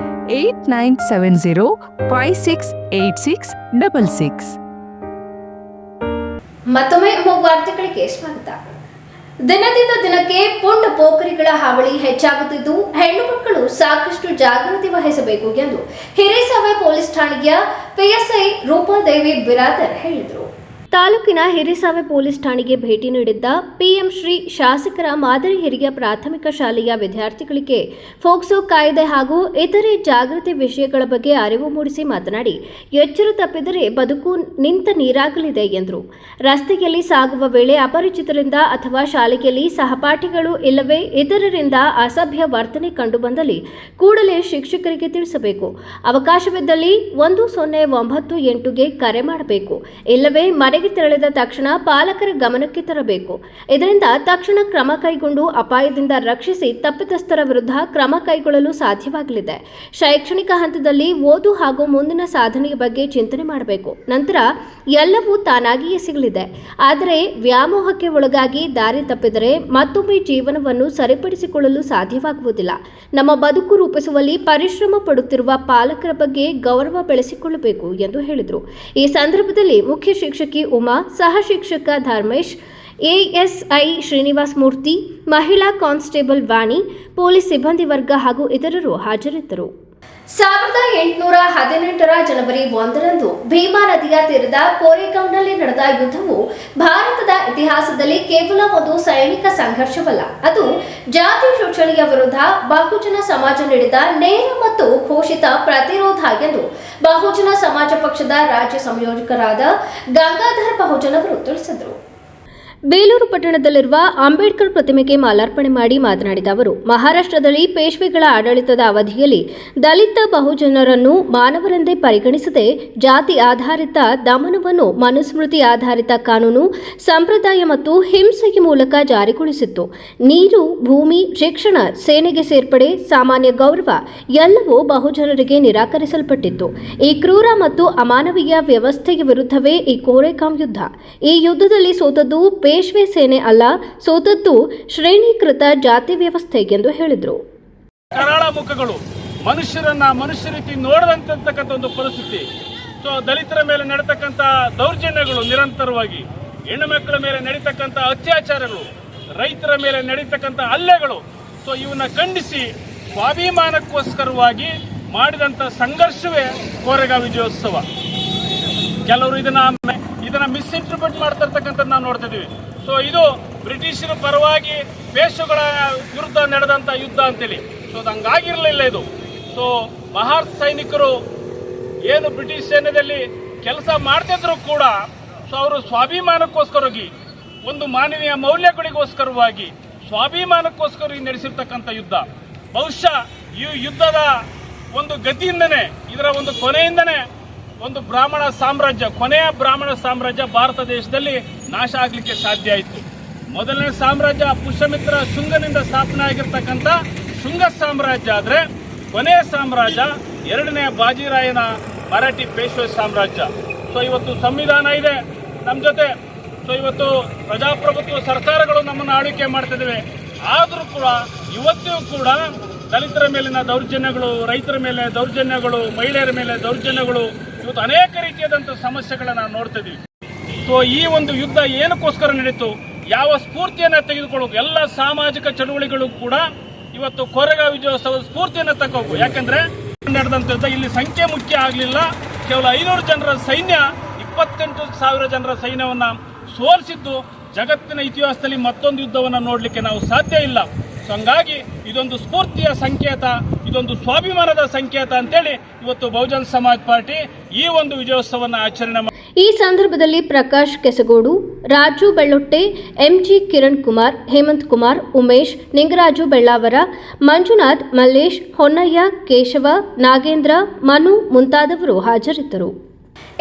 8970568666. ಮತ್ತೊಮ್ಮೆ ವಾರ್ತೆಗಳಿಗೆ ಸ್ವಾಗತ. ದಿನದಿಂದ ದಿನಕ್ಕೆ ಪುಂಡ ಪೋಖರಿಗಳ ಹಾವಳಿ ಹೆಚ್ಚಾಗುತ್ತಿದ್ದು, ಹೆಣ್ಣು ಮಕ್ಕಳು ಸಾಕಷ್ಟು ಜಾಗೃತಿ ವಹಿಸಬೇಕು ಎಂದು ಹಿರೇಸಾವೆ ಪೊಲೀಸ್ ಠಾಣೆಯ PSI ರೂಪಾದೇವಿ ಬಿರಾದರ್ ಹೇಳಿದರು. ತಾಲೂಕಿನ ಹಿರೇಸಾವೆ ಪೊಲೀಸ್ ಠಾಣೆಗೆ ಭೇಟಿ ನೀಡಿದ್ದ PM ಶ್ರೀ ಶಾಸಕರ ಮಾದರಿ ಹಿರಿಯ ಪ್ರಾಥಮಿಕ ಶಾಲೆಯ ವಿದ್ಯಾರ್ಥಿಗಳಿಗೆ ಫೋಕ್ಸೋ ಕಾಯ್ದೆ ಹಾಗೂ ಇತರೆ ಜಾಗೃತಿ ವಿಷಯಗಳ ಬಗ್ಗೆ ಅರಿವು ಮೂಡಿಸಿ ಮಾತನಾಡಿ, ಎಚ್ಚರ ತಪ್ಪಿದರೆ ಬದುಕು ನಿಂತ ನೀರಾಗಲಿದೆ ಎಂದರು. ರಸ್ತೆಯಲ್ಲಿ ಸಾಗುವ ವೇಳೆ ಅಪರಿಚಿತರಿಂದ ಅಥವಾ ಶಾಲೆಯಲ್ಲಿ ಸಹಪಾಠಿಗಳು ಇಲ್ಲವೇ ಇತರರಿಂದ ಅಸಭ್ಯ ವರ್ತನೆ ಕಂಡುಬಂದಲ್ಲಿ ಕೂಡಲೇ ಶಿಕ್ಷಕರಿಗೆ ತಿಳಿಸಬೇಕು. ಅವಕಾಶವಿದ್ದಲ್ಲಿ 1098ಗೆ ಕರೆ ಮಾಡಬೇಕು. ಇಲ್ಲವೇ ಮನೆಗೆ ತೆರಳಿದ ತಕ್ಷಣ ಪಾಲಕರ ಗಮನಕ್ಕೆ ತರಬೇಕು. ಇದರಿಂದ ತಕ್ಷಣ ಕ್ರಮ ಕೈಗೊಂಡು ಅಪಾಯದಿಂದ ರಕ್ಷಿಸಿ ತಪ್ಪಿತಸ್ಥರ ವಿರುದ್ಧ ಕ್ರಮ ಕೈಗೊಳ್ಳಲು ಸಾಧ್ಯವಾಗಲಿದೆ. ಶೈಕ್ಷಣಿಕ ಹಂತದಲ್ಲಿ ಓದು ಹಾಗೂ ಮುಂದಿನ ಸಾಧನೆಯ ಬಗ್ಗೆ ಚಿಂತನೆ ಮಾಡಬೇಕು. ನಂತರ ಎಲ್ಲವೂ ತಾನಾಗಿಯೇ ಸಿಗಲಿದೆ. ಆದರೆ ವ್ಯಾಮೋಹಕ್ಕೆ ಒಳಗಾಗಿ ದಾರಿ ತಪ್ಪಿದರೆ ಮತ್ತೊಮ್ಮೆ ಜೀವನವನ್ನು ಸರಿಪಡಿಸಿಕೊಳ್ಳಲು ಸಾಧ್ಯವಾಗುವುದಿಲ್ಲ. ನಮ್ಮ ಬದುಕು ರೂಪಿಸುವಲ್ಲಿ ಪರಿಶ್ರಮ ಪಡುತ್ತಿರುವ ಪಾಲಕರ ಬಗ್ಗೆ ಗೌರವ ಬೆಳೆಸಿಕೊಳ್ಳಬೇಕು ಎಂದು ಹೇಳಿದರು. ಈ ಸಂದರ್ಭದಲ್ಲಿ ಮುಖ್ಯ ಶಿಕ್ಷಕಿ ಉಮಾ, ಸಹ ಶಿಕ್ಷಕ ಧರ್ಮೇಶ್, ಎಎಸ್ಐ ಶ್ರೀನಿವಾಸ ಮೂರ್ತಿ, ಮಹಿಳಾ ಕಾನ್ಸ್ಟೇಬಲ್ ವಾಣಿ, ಪೊಲೀಸ್ ಸಿಬ್ಬಂದಿ ವರ್ಗ ಹಾಗೂ ಇತರರು ಹಾಜರಿದ್ದರು. 1818 ಜನವರಿ 1ರಂದು ಭೀಮಾ ನದಿಯ ತೀರದ ಕೋರೆಗಾಂವ್ನಲ್ಲಿ ನಡೆದ ಯುದ್ಧವು ಭಾರತದ ಇತಿಹಾಸದಲ್ಲಿ ಕೇವಲ ಒಂದು ಸೈನಿಕ ಸಂಘರ್ಷವಲ್ಲ, ಅದು ಜಾತಿ ಶೋಷಣೆಯ ವಿರುದ್ಧ ಬಹುಜನ ಸಮಾಜ ನೀಡಿದ ನೇರ ಮತ್ತು ಘೋಷಿತ ಪ್ರತಿರೋಧ ಎಂದು ಬಹುಜನ ಸಮಾಜ ಪಕ್ಷದ ರಾಜ್ಯ ಸಂಯೋಜಕರಾದ ಗಂಗಾಧರ್ ಬಹುಜನ್ ಅವರು ತಿಳಿಸಿದರು. ಬೇಲೂರು ಪಟ್ಟಣದಲ್ಲಿರುವ ಅಂಬೇಡ್ಕರ್ ಪ್ರತಿಮೆಗೆ ಮಾಲಾರ್ಪಣೆ ಮಾಡಿ ಮಾತನಾಡಿದ ಅವರು, ಮಹಾರಾಷ್ಟ್ರದಲ್ಲಿ ಪೇಶ್ವೆಗಳ ಆಡಳಿತದ ಅವಧಿಯಲ್ಲಿ ದಲಿತ ಬಹುಜನರನ್ನು ಮಾನವರೆಂದೇ ಪರಿಗಣಿಸದೆ ಜಾತಿ ಆಧಾರಿತ ದಮನವನ್ನು ಮನುಸ್ಮೃತಿ ಆಧಾರಿತ ಕಾನೂನು, ಸಂಪ್ರದಾಯ ಮತ್ತು ಹಿಂಸೆಯ ಮೂಲಕ ಜಾರಿಗೊಳಿಸಿತ್ತು. ನೀರು, ಭೂಮಿ, ಶಿಕ್ಷಣ, ಸೇನೆಗೆ ಸೇರ್ಪಡೆ, ಸಾಮಾನ್ಯ ಗೌರವ ಎಲ್ಲವೂ ಬಹುಜನರಿಗೆ ನಿರಾಕರಿಸಲ್ಪಟ್ಟಿತ್ತು. ಈ ಕ್ರೂರ ಮತ್ತು ಅಮಾನವೀಯ ವ್ಯವಸ್ಥೆಯ ವಿರುದ್ಧವೇ ಈ ಕೋರೆಗಾಂವ್ ಯುದ್ಧ. ಈ ಯುದ್ಧದಲ್ಲಿ ಸೋತದ್ದು ಪೇಶ್ವೆ ಸೇನೆ ಅಲ್ಲ, ಸೋತದ್ದು ಶ್ರೇಣೀಕೃತ ಜಾತಿ ವ್ಯವಸ್ಥೆ ಎಂದು ಹೇಳಿದರು. ಕರಾಳ ಮುಖಗಳು ಮನುಷ್ಯ ರೀತಿ ನೋಡದಂತಕ್ಕಂಥ ಒಂದು ಪರಿಸ್ಥಿತಿ. ಸೊ ದಲಿತರ ಮೇಲೆ ನಡೀತಕ್ಕಂಥ ದೌರ್ಜನ್ಯಗಳು ನಿರಂತರವಾಗಿ, ಹೆಣ್ಣು ಮಕ್ಕಳ ಮೇಲೆ ನಡೀತಕ್ಕಂಥ ಅತ್ಯಾಚಾರಗಳು, ರೈತರ ಮೇಲೆ ನಡೀತಕ್ಕಂಥ ಹಲ್ಲೆಗಳು, ಸೊ ಇವನ್ನ ಖಂಡಿಸಿ ಸ್ವಾಭಿಮಾನಕ್ಕೋಸ್ಕರವಾಗಿ ಮಾಡಿದಂಥ ಸಂಘರ್ಷವೇ ಕೋರೆಗಾಂವ್ ವಿಜಯೋತ್ಸವ. ಕೆಲವರು ಇದನ್ನ ಮಿಸ್ಇಂಟರ್ಪ್ರಿಟ್ ಮಾಡ್ತಾ ಇರ್ತಕ್ಕಂಥದ್ದು ನಾವು ನೋಡ್ತಾ ಇದೀವಿ. ಸೊ ಇದು ಬ್ರಿಟಿಷರ ಪರವಾಗಿ ಪೇಶ್ವೆಗಳ ವಿರುದ್ಧ ನಡೆದಂಥ ಯುದ್ಧ ಅಂತೇಳಿ. ಸೊ ಅದು ಹಂಗಾಗಿರಲಿಲ್ಲ ಇದು. ಸೊ ಮಹಾರ್ ಸೈನಿಕರು ಏನು ಬ್ರಿಟಿಷ್ ಸೇನೆಯಲ್ಲಿ ಕೆಲಸ ಮಾಡ್ತಿದ್ರು ಕೂಡ ಸೊ ಅವರು ಸ್ವಾಭಿಮಾನಕ್ಕೋಸ್ಕರವಾಗಿ, ಒಂದು ಮಾನವೀಯ ಮೌಲ್ಯಗಳಿಗೋಸ್ಕರವಾಗಿ, ಸ್ವಾಭಿಮಾನಕ್ಕೋಸ್ಕರ ನಡೆಸಿರ್ತಕ್ಕಂಥ ಯುದ್ಧ. ಬಹುಶಃ ಈ ಯುದ್ಧದ ಒಂದು ಗತಿಯಿಂದನೇ, ಇದರ ಒಂದು ಕೊನೆಯಿಂದನೇ ಒಂದು ಬ್ರಾಹ್ಮಣ ಸಾಮ್ರಾಜ್ಯ, ಕೊನೆಯ ಬ್ರಾಹ್ಮಣ ಸಾಮ್ರಾಜ್ಯ ಭಾರತ ದೇಶದಲ್ಲಿ ನಾಶ ಆಗಲಿಕ್ಕೆ ಸಾಧ್ಯ ಆಯಿತು. ಮೊದಲನೇ ಸಾಮ್ರಾಜ್ಯ ಪುಷ್ಯಮಿತ್ರ ಶುಂಗನಿಂದ ಸ್ಥಾಪನೆ ಆಗಿರ್ತಕ್ಕಂಥ ಶುಂಗ ಸಾಮ್ರಾಜ್ಯ ಆದರೆ, ಕೊನೆಯ ಸಾಮ್ರಾಜ್ಯ ಎರಡನೇ ಬಾಜಿರಾಯನ ಮರಾಠಿ ಪೇಶ್ವೆ ಸಾಮ್ರಾಜ್ಯ. ಸೊ ಇವತ್ತು ಸಂವಿಧಾನ ಇದೆ ನಮ್ಮ ಜೊತೆ. ಸೊ ಇವತ್ತು ಪ್ರಜಾಪ್ರಭುತ್ವ ಸರ್ಕಾರಗಳು ನಮ್ಮನ್ನು ಆಳ್ವಿಕೆ ಮಾಡ್ತಿದ್ದೇವೆ. ಆದರೂ ಕೂಡ ಇವತ್ತಿಗೂ ಕೂಡ ದಲಿತರ ಮೇಲಿನ ದೌರ್ಜನ್ಯಗಳು, ರೈತರ ಮೇಲೆ ದೌರ್ಜನ್ಯಗಳು, ಮಹಿಳೆಯರ ಮೇಲೆ ದೌರ್ಜನ್ಯಗಳು, ಇವತ್ತು ಅನೇಕ ರೀತಿಯಾದಂಥ ಸಮಸ್ಯೆಗಳನ್ನ ನಾವು ನೋಡ್ತಾ ಇದೀವಿ. ಸೊ ಈ ಒಂದು ಯುದ್ಧ ಏನಕ್ಕೋಸ್ಕರ ನಡೀತು, ಯಾವ ಸ್ಫೂರ್ತಿಯನ್ನು ತೆಗೆದುಕೊಳ್ಳೋದು, ಎಲ್ಲ ಸಾಮಾಜಿಕ ಚಳುವಳಿಗಳು ಕೂಡ ಇವತ್ತು ಕೋರೆಗಾಂವ್ ವಿಜಯೋತ್ಸವದ ಸ್ಫೂರ್ತಿಯನ್ನು ತಗೋಬೇಕು. ಯಾಕಂದ್ರೆ ನಡೆದಂಥ ಯುದ್ಧ ಇಲ್ಲಿ ಸಂಖ್ಯೆ ಮುಖ್ಯ ಆಗಲಿಲ್ಲ. ಕೇವಲ 500 ಜನರ ಸೈನ್ಯ 28,000 ಜನರ ಸೈನ್ಯವನ್ನ ಸೋಲಿಸಿದ್ದು ಜಗತ್ತಿನ ಇತಿಹಾಸದಲ್ಲಿ ಮತ್ತೊಂದು ಯುದ್ಧವನ್ನು ನೋಡಲಿಕ್ಕೆ ನಾವು ಸಾಧ್ಯ ಇಲ್ಲ. ಸೊ ಹಂಗಾಗಿ ಇದೊಂದು ಸ್ಫೂರ್ತಿಯ ಸಂಕೇತ, ಇದೊಂದು ಸ್ವಾಭಿಮಾನದ ಸಂಕೇತ ಅಂತೇಳಿ ಇವತ್ತು ಬಹುಜನ್ ಸಮಾಜ್ ಪಾರ್ಟಿ ಈ ಒಂದು ವಿಜಯೋತ್ಸವವನ್ನು ಆಚರಣೆ ಮಾಡಿ. ಈ ಸಂದರ್ಭದಲ್ಲಿ ಪ್ರಕಾಶ್ ಕೆಸಗೋಡು, ರಾಜು ಬೆಳ್ಳೊಟ್ಟೆ, ಎಂಜಿ ಕಿರಣ್ ಕುಮಾರ್, ಹೇಮಂತ್ ಕುಮಾರ್, ಉಮೇಶ್, ನಿಂಗರಾಜು ಬೆಳ್ಳಾವರ, ಮಂಜುನಾಥ್, ಮಲ್ಲೇಶ್, ಹೊನ್ನಯ್ಯ, ಕೇಶವ, ನಾಗೇಂದ್ರ, ಮನು ಮುಂತಾದವರು ಹಾಜರಿದ್ದರು.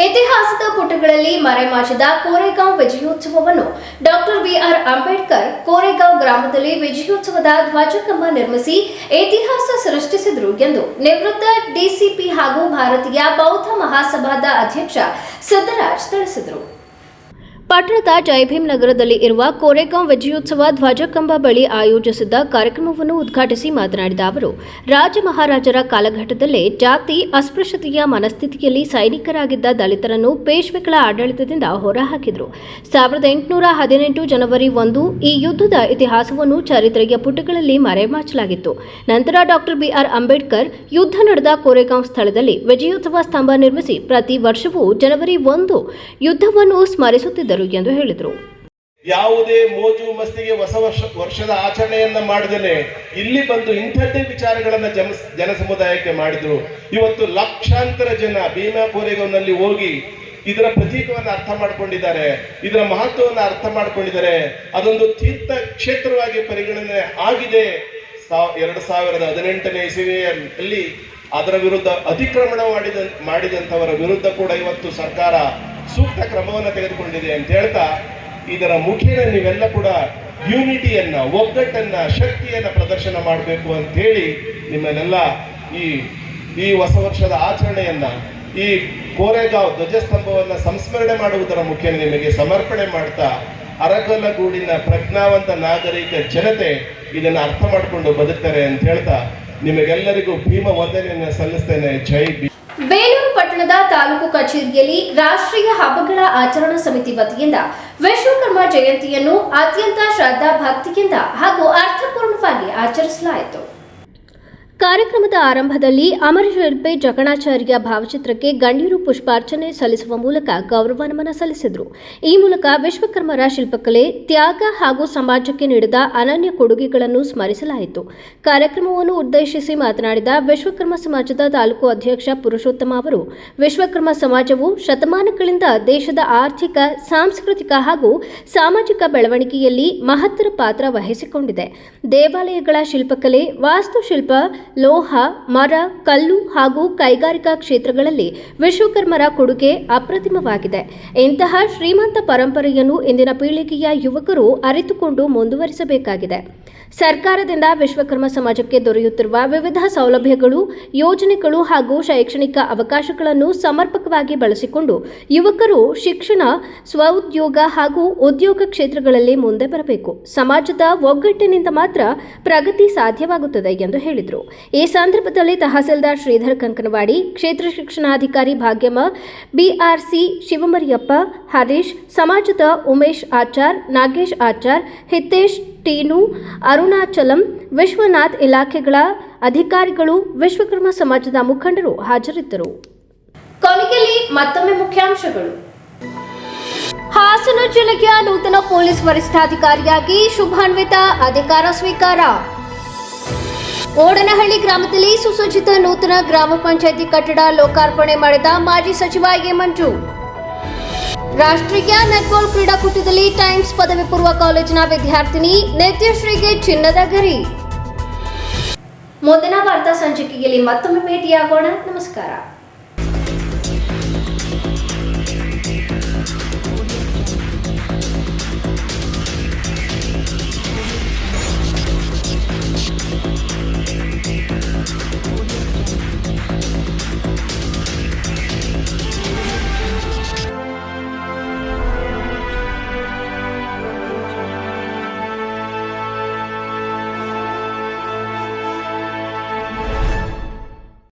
ಇತಿಹಾಸದ ಪುಟಗಳಲ್ಲಿ ಮರೆಮಾಚಿದ ಕೋರೆಗಾಂವ್ ವಿಜಯೋತ್ಸವವನ್ನು ಡಾಕ್ಟರ್ ಬಿಆರ್ ಅಂಬೇಡ್ಕರ್ ಕೋರೆಗಾಂವ್ ಗ್ರಾಮದಲ್ಲಿ ವಿಜಯೋತ್ಸವದ ಧ್ವಜಕಂಬ ನಿರ್ಮಿಸಿ ಇತಿಹಾಸ ಸೃಷ್ಟಿಸಿದರು ಎಂದು ನಿವೃತ್ತ ಡಿಸಿಪಿ ಹಾಗೂ ಭಾರತೀಯ ಬೌದ್ಧ ಮಹಾಸಭಾದ ಅಧ್ಯಕ್ಷ ಸಿದ್ದರಾಜ್ ತಿಳಿಸಿದರು. ಪಟ್ಟಣದ ಜಯಭೀಮ್ ನಗರದಲ್ಲಿ ಇರುವ ಕೋರೆಗಾಂವ್ ವಿಜಯೋತ್ಸವ ಧ್ವಜಕಂಬ ಬಳಿ ಆಯೋಜಿಸಿದ್ದ ಕಾರ್ಯಕ್ರಮವನ್ನು ಉದ್ಘಾಟಿಸಿ ಮಾತನಾಡಿದ ಅವರು, ರಾಜ ಮಹಾರಾಜರ ಕಾಲಘಟ್ಟದಲ್ಲೇ ಜಾತಿ ಅಸ್ಪೃಶ್ಯತೆಯ ಮನಸ್ಥಿತಿಯಲ್ಲಿ ಸೈನಿಕರಾಗಿದ್ದ ದಲಿತರನ್ನು ಪೇಶ್ವೆಗಳ ಆಡಳಿತದಿಂದ ಹೊರಹಾಕಿದರು. 1818 ಜನವರಿ 1 ಈ ಯುದ್ಧದ ಇತಿಹಾಸವನ್ನು ಚರಿತ್ರೆಯ ಪುಟಗಳಲ್ಲಿ ಮರೆಮಾಚಲಾಗಿತ್ತು. ನಂತರ ಡಾಕ್ಟರ್ ಬಿಆರ್ ಅಂಬೇಡ್ಕರ್ ಯುದ್ಧ ನಡೆದ ಕೋರೆಗಾಂವ್ ಸ್ಥಳದಲ್ಲಿ ವಿಜಯೋತ್ಸವ ಸ್ತಂಭ ನಿರ್ಮಿಸಿ ಪ್ರತಿ ವರ್ಷವೂ ಜನವರಿ 1 ಯುದ್ಧವನ್ನು ಸ್ಮರಿಸುತ್ತಿದ್ದರು ಎಂದು ಹೇಳಿದರು. ಯಾವುದೇ ಮೋಜು ಮಸ್ತಿಗೆ ಹೊಸ ವರ್ಷದ ಆಚರಣೆಯನ್ನ ಮಾಡದೇನೆ ಇಲ್ಲಿ ಬಂದು ಇಂಥದ್ದೇ ವಿಚಾರಗಳನ್ನ ಜನ ಸಮುದಾಯಕ್ಕೆ ಮಾಡಿದ್ರು. ಇವತ್ತು ಲಕ್ಷಾಂತರ ಜನ ಭೀಮಾ ಕೋರೆಗಾಂವ್ನಲ್ಲಿ ಹೋಗಿ ಇದರ ಪ್ರತೀಕವನ್ನು ಅರ್ಥ ಮಾಡ್ಕೊಂಡಿದ್ದಾರೆ, ಇದರ ಮಹತ್ವವನ್ನು ಅರ್ಥ ಮಾಡ್ಕೊಂಡಿದ್ದಾರೆ. ಅದೊಂದು ತೀರ್ಥ ಕ್ಷೇತ್ರವಾಗಿ ಪರಿಗಣನೆ ಆಗಿದೆ. 2018ನೇ ಇಸವಿಯಲ್ಲಿ ಅದರ ವಿರುದ್ಧ ಅತಿಕ್ರಮಣ ಮಾಡಿದಂಥವರ ವಿರುದ್ಧ ಕೂಡ ಇವತ್ತು ಸರ್ಕಾರ ಸೂಕ್ತ ಕ್ರಮವನ್ನು ತೆಗೆದುಕೊಂಡಿದೆ ಅಂತ ಹೇಳ್ತಾ, ಇದರ ಮುಖೇನ ನೀವೆಲ್ಲ ಕೂಡ ಯೂನಿಟಿಯನ್ನ, ಒಗ್ಗಟ್ಟನ್ನ, ಶಕ್ತಿಯನ್ನ ಪ್ರದರ್ಶನ ಮಾಡಬೇಕು ಅಂತ ಹೇಳಿ ನಿಮ್ಮನ್ನೆಲ್ಲ ಈ ಹೊಸ ವರ್ಷದ ಆಚರಣೆಯನ್ನ, ಈ ಕೋರೆಗಾಂವ್ ಧ್ವಜಸ್ತಂಭವನ್ನ ಸಂಸ್ಮರಣೆ ಮಾಡುವುದರ ಮುಖೇನ ನಿಮಗೆ ಸಮರ್ಪಣೆ ಮಾಡ್ತಾ, ಅರಕಲಗೂಡಿನ ಪ್ರಜ್ಞಾವಂತ ನಾಗರಿಕ ಜನತೆ ಇದನ್ನ ಅರ್ಥ ಮಾಡಿಕೊಂಡು ಬದುಕ್ತಾರೆ ಅಂತ ಹೇಳ್ತಾ ನಿಮಗೆಲ್ಲರಿಗೂ ಭೀಮ ವಂದನೆಯನ್ನು ಸಲ್ಲಿಸ್ತೇನೆ. ಜೈ ಭೀಮ್. ಬೇಲೂರು ಪಟ್ಟಣದ ತಾಲೂಕು ಕಚೇರಿಯಲ್ಲಿ ರಾಷ್ಟ್ರೀಯ ಹಬ್ಬಗಳ ಆಚರಣಾ ಸಮಿತಿ ವತಿಯಿಂದ ವಿಶ್ವಕರ್ಮ ಜಯಂತಿಯನ್ನು ಅತ್ಯಂತ ಶ್ರದ್ಧಾ ಭಕ್ತಿಯಿಂದ ಹಾಗೂ ಅರ್ಥಪೂರ್ಣವಾಗಿ ಆಚರಿಸಲಾಯಿತು. ಕಾರ್ಯಕ್ರಮದ ಆರಂಭದಲ್ಲಿ ಅಮರಶಿಲ್ಪಿ ಜಕಣಾಚಾರ್ಯ ಭಾವಚಿತ್ರಕ್ಕೆ ಗಣ್ಯರು ಪುಷ್ಪಾರ್ಚನೆ ಸಲ್ಲಿಸುವ ಮೂಲಕ ಗೌರವ ನಮನ ಸಲ್ಲಿಸಿದರು. ಈ ಮೂಲಕ ವಿಶ್ವಕರ್ಮರ ಶಿಲ್ಪಕಲೆ, ತ್ಯಾಗ ಹಾಗೂ ಸಮಾಜಕ್ಕೆ ನೀಡಿದ ಅನನ್ಯ ಕೊಡುಗೆಗಳನ್ನು ಸ್ಮರಿಸಲಾಯಿತು. ಕಾರ್ಯಕ್ರಮವನ್ನು ಉದ್ದೇಶಿಸಿ ಮಾತನಾಡಿದ ವಿಶ್ವಕರ್ಮ ಸಮಾಜದ ತಾಲೂಕು ಅಧ್ಯಕ್ಷ ಪುರುಷೋತ್ತಮ ಅವರು, ವಿಶ್ವಕರ್ಮ ಸಮಾಜವು ಶತಮಾನಗಳಿಂದ ದೇಶದ ಆರ್ಥಿಕ, ಸಾಂಸ್ಕೃತಿಕ ಹಾಗೂ ಸಾಮಾಜಿಕ ಬೆಳವಣಿಗೆಯಲ್ಲಿ ಮಹತ್ತರ ಪಾತ್ರ ವಹಿಸಿಕೊಂಡಿದೆ. ದೇವಾಲಯಗಳ ಶಿಲ್ಪಕಲೆ, ವಾಸ್ತುಶಿಲ್ಪ, ಲೋಹ, ಮರ, ಕಲ್ಲು ಹಾಗೂ ಕೈಗಾರಿಕಾ ಕ್ಷೇತ್ರಗಳಲ್ಲಿ ವಿಶ್ವಕರ್ಮರ ಕೊಡುಗೆ ಅಪ್ರತಿಮವಾಗಿದೆ. ಇಂತಹ ಶ್ರೀಮಂತ ಪರಂಪರೆಯನ್ನು ಇಂದಿನ ಪೀಳಿಗೆಯ ಯುವಕರು ಅರಿತುಕೊಂಡು ಮುಂದುವರಿಸಬೇಕಾಗಿದೆ. ಸರ್ಕಾರದಿಂದ ವಿಶ್ವಕರ್ಮ ಸಮಾಜಕ್ಕೆ ದೊರೆಯುತ್ತಿರುವ ವಿವಿಧ ಸೌಲಭ್ಯಗಳು, ಯೋಜನೆಗಳು ಹಾಗೂ ಶೈಕ್ಷಣಿಕ ಅವಕಾಶಗಳನ್ನು ಸಮರ್ಪಕವಾಗಿ ಬಳಸಿಕೊಂಡು ಯುವಕರು ಶಿಕ್ಷಣ, ಸ್ವಉದ್ಯೋಗ ಹಾಗೂ ಉದ್ಯೋಗ ಕ್ಷೇತ್ರಗಳಲ್ಲಿ ಮುಂದೆ ಬರಬೇಕು. ಸಮಾಜದ ಒಗ್ಗಟ್ಟಿನಿಂದ ಮಾತ್ರ ಪ್ರಗತಿ ಸಾಧ್ಯವಾಗುತ್ತದೆ ಎಂದು ಹೇಳಿದರು. ಈ ಸಂದರ್ಭದಲ್ಲಿ ತಹಸೀಲ್ದಾರ್ ಶ್ರೀಧರ್ ಕಂಕನವಾಡಿ, ಕ್ಷೇತ್ರ ಶಿಕ್ಷಣಾಧಿಕಾರಿ ಭಾಗ್ಯಮ್ಮ, ಬಿಆರ್ಸಿ ಶಿವಮರಿಯಪ್ಪ, ಹರೀಶ್, ಸಮಾಜದ ಉಮೇಶ್ ಆಚಾರ್, ನಾಗೇಶ್ ಆಚಾರ್, ಹಿತೇಶ್, ಟೀನು, ಅರುಣಾಚಲಂ, ವಿಶ್ವನಾಥ್ ಇಲಾಖೆಗಳ ಅಧಿಕಾರಿಗಳು, ವಿಶ್ವಕರ್ಮ ಸಮಾಜದ ಮುಖಂಡರು ಹಾಜರಿದ್ದರು. ಕೊನೆಯಲ್ಲಿ ಮತ್ತೊಮ್ಮೆ ಮುಖ್ಯಾಂಶಗಳು. ಹಾಸನ ಜಿಲ್ಲೆಯ ನೂತನ ಪೊಲೀಸ್ ವರಿಷ್ಠಾಧಿಕಾರಿಯಾಗಿ ಶುಭಾನ್ವಿತ ಅಧಿಕಾರ ಸ್ವೀಕಾರ. ಓಡನಹಳ್ಳಿ ಗ್ರಾಮದಲ್ಲಿ ಸುಸಜ್ಜಿತ ನೂತನ ಗ್ರಾಮ ಪಂಚಾಯಿತಿ ಕಟ್ಟಡ ಲೋಕಾರ್ಪಣೆ ಮಾಡಿದ ಮಾಜಿ ಸಚಿವ ಎ ಮಂಜು. ರಾಷ್ಟ್ರೀಯ ನೆಟ್ಬಾಲ್ ಕ್ರೀಡಾಕೂಟದಲ್ಲಿ ಟೈಮ್ಸ್ ಪದವಿ ಪೂರ್ವ ಕಾಲೇಜಿನ ವಿದ್ಯಾರ್ಥಿನಿ ನಿತ್ಯಶ್ರೀಗೆ ಚಿನ್ನದ ಗರಿ. ಮುಂದಿನ ವಾರ್ತಾ ಸಂಚಿಕೆಯಲ್ಲಿ ಮತ್ತೊಮ್ಮೆ ಭೇಟಿಯಾಗೋಣ. ನಮಸ್ಕಾರ.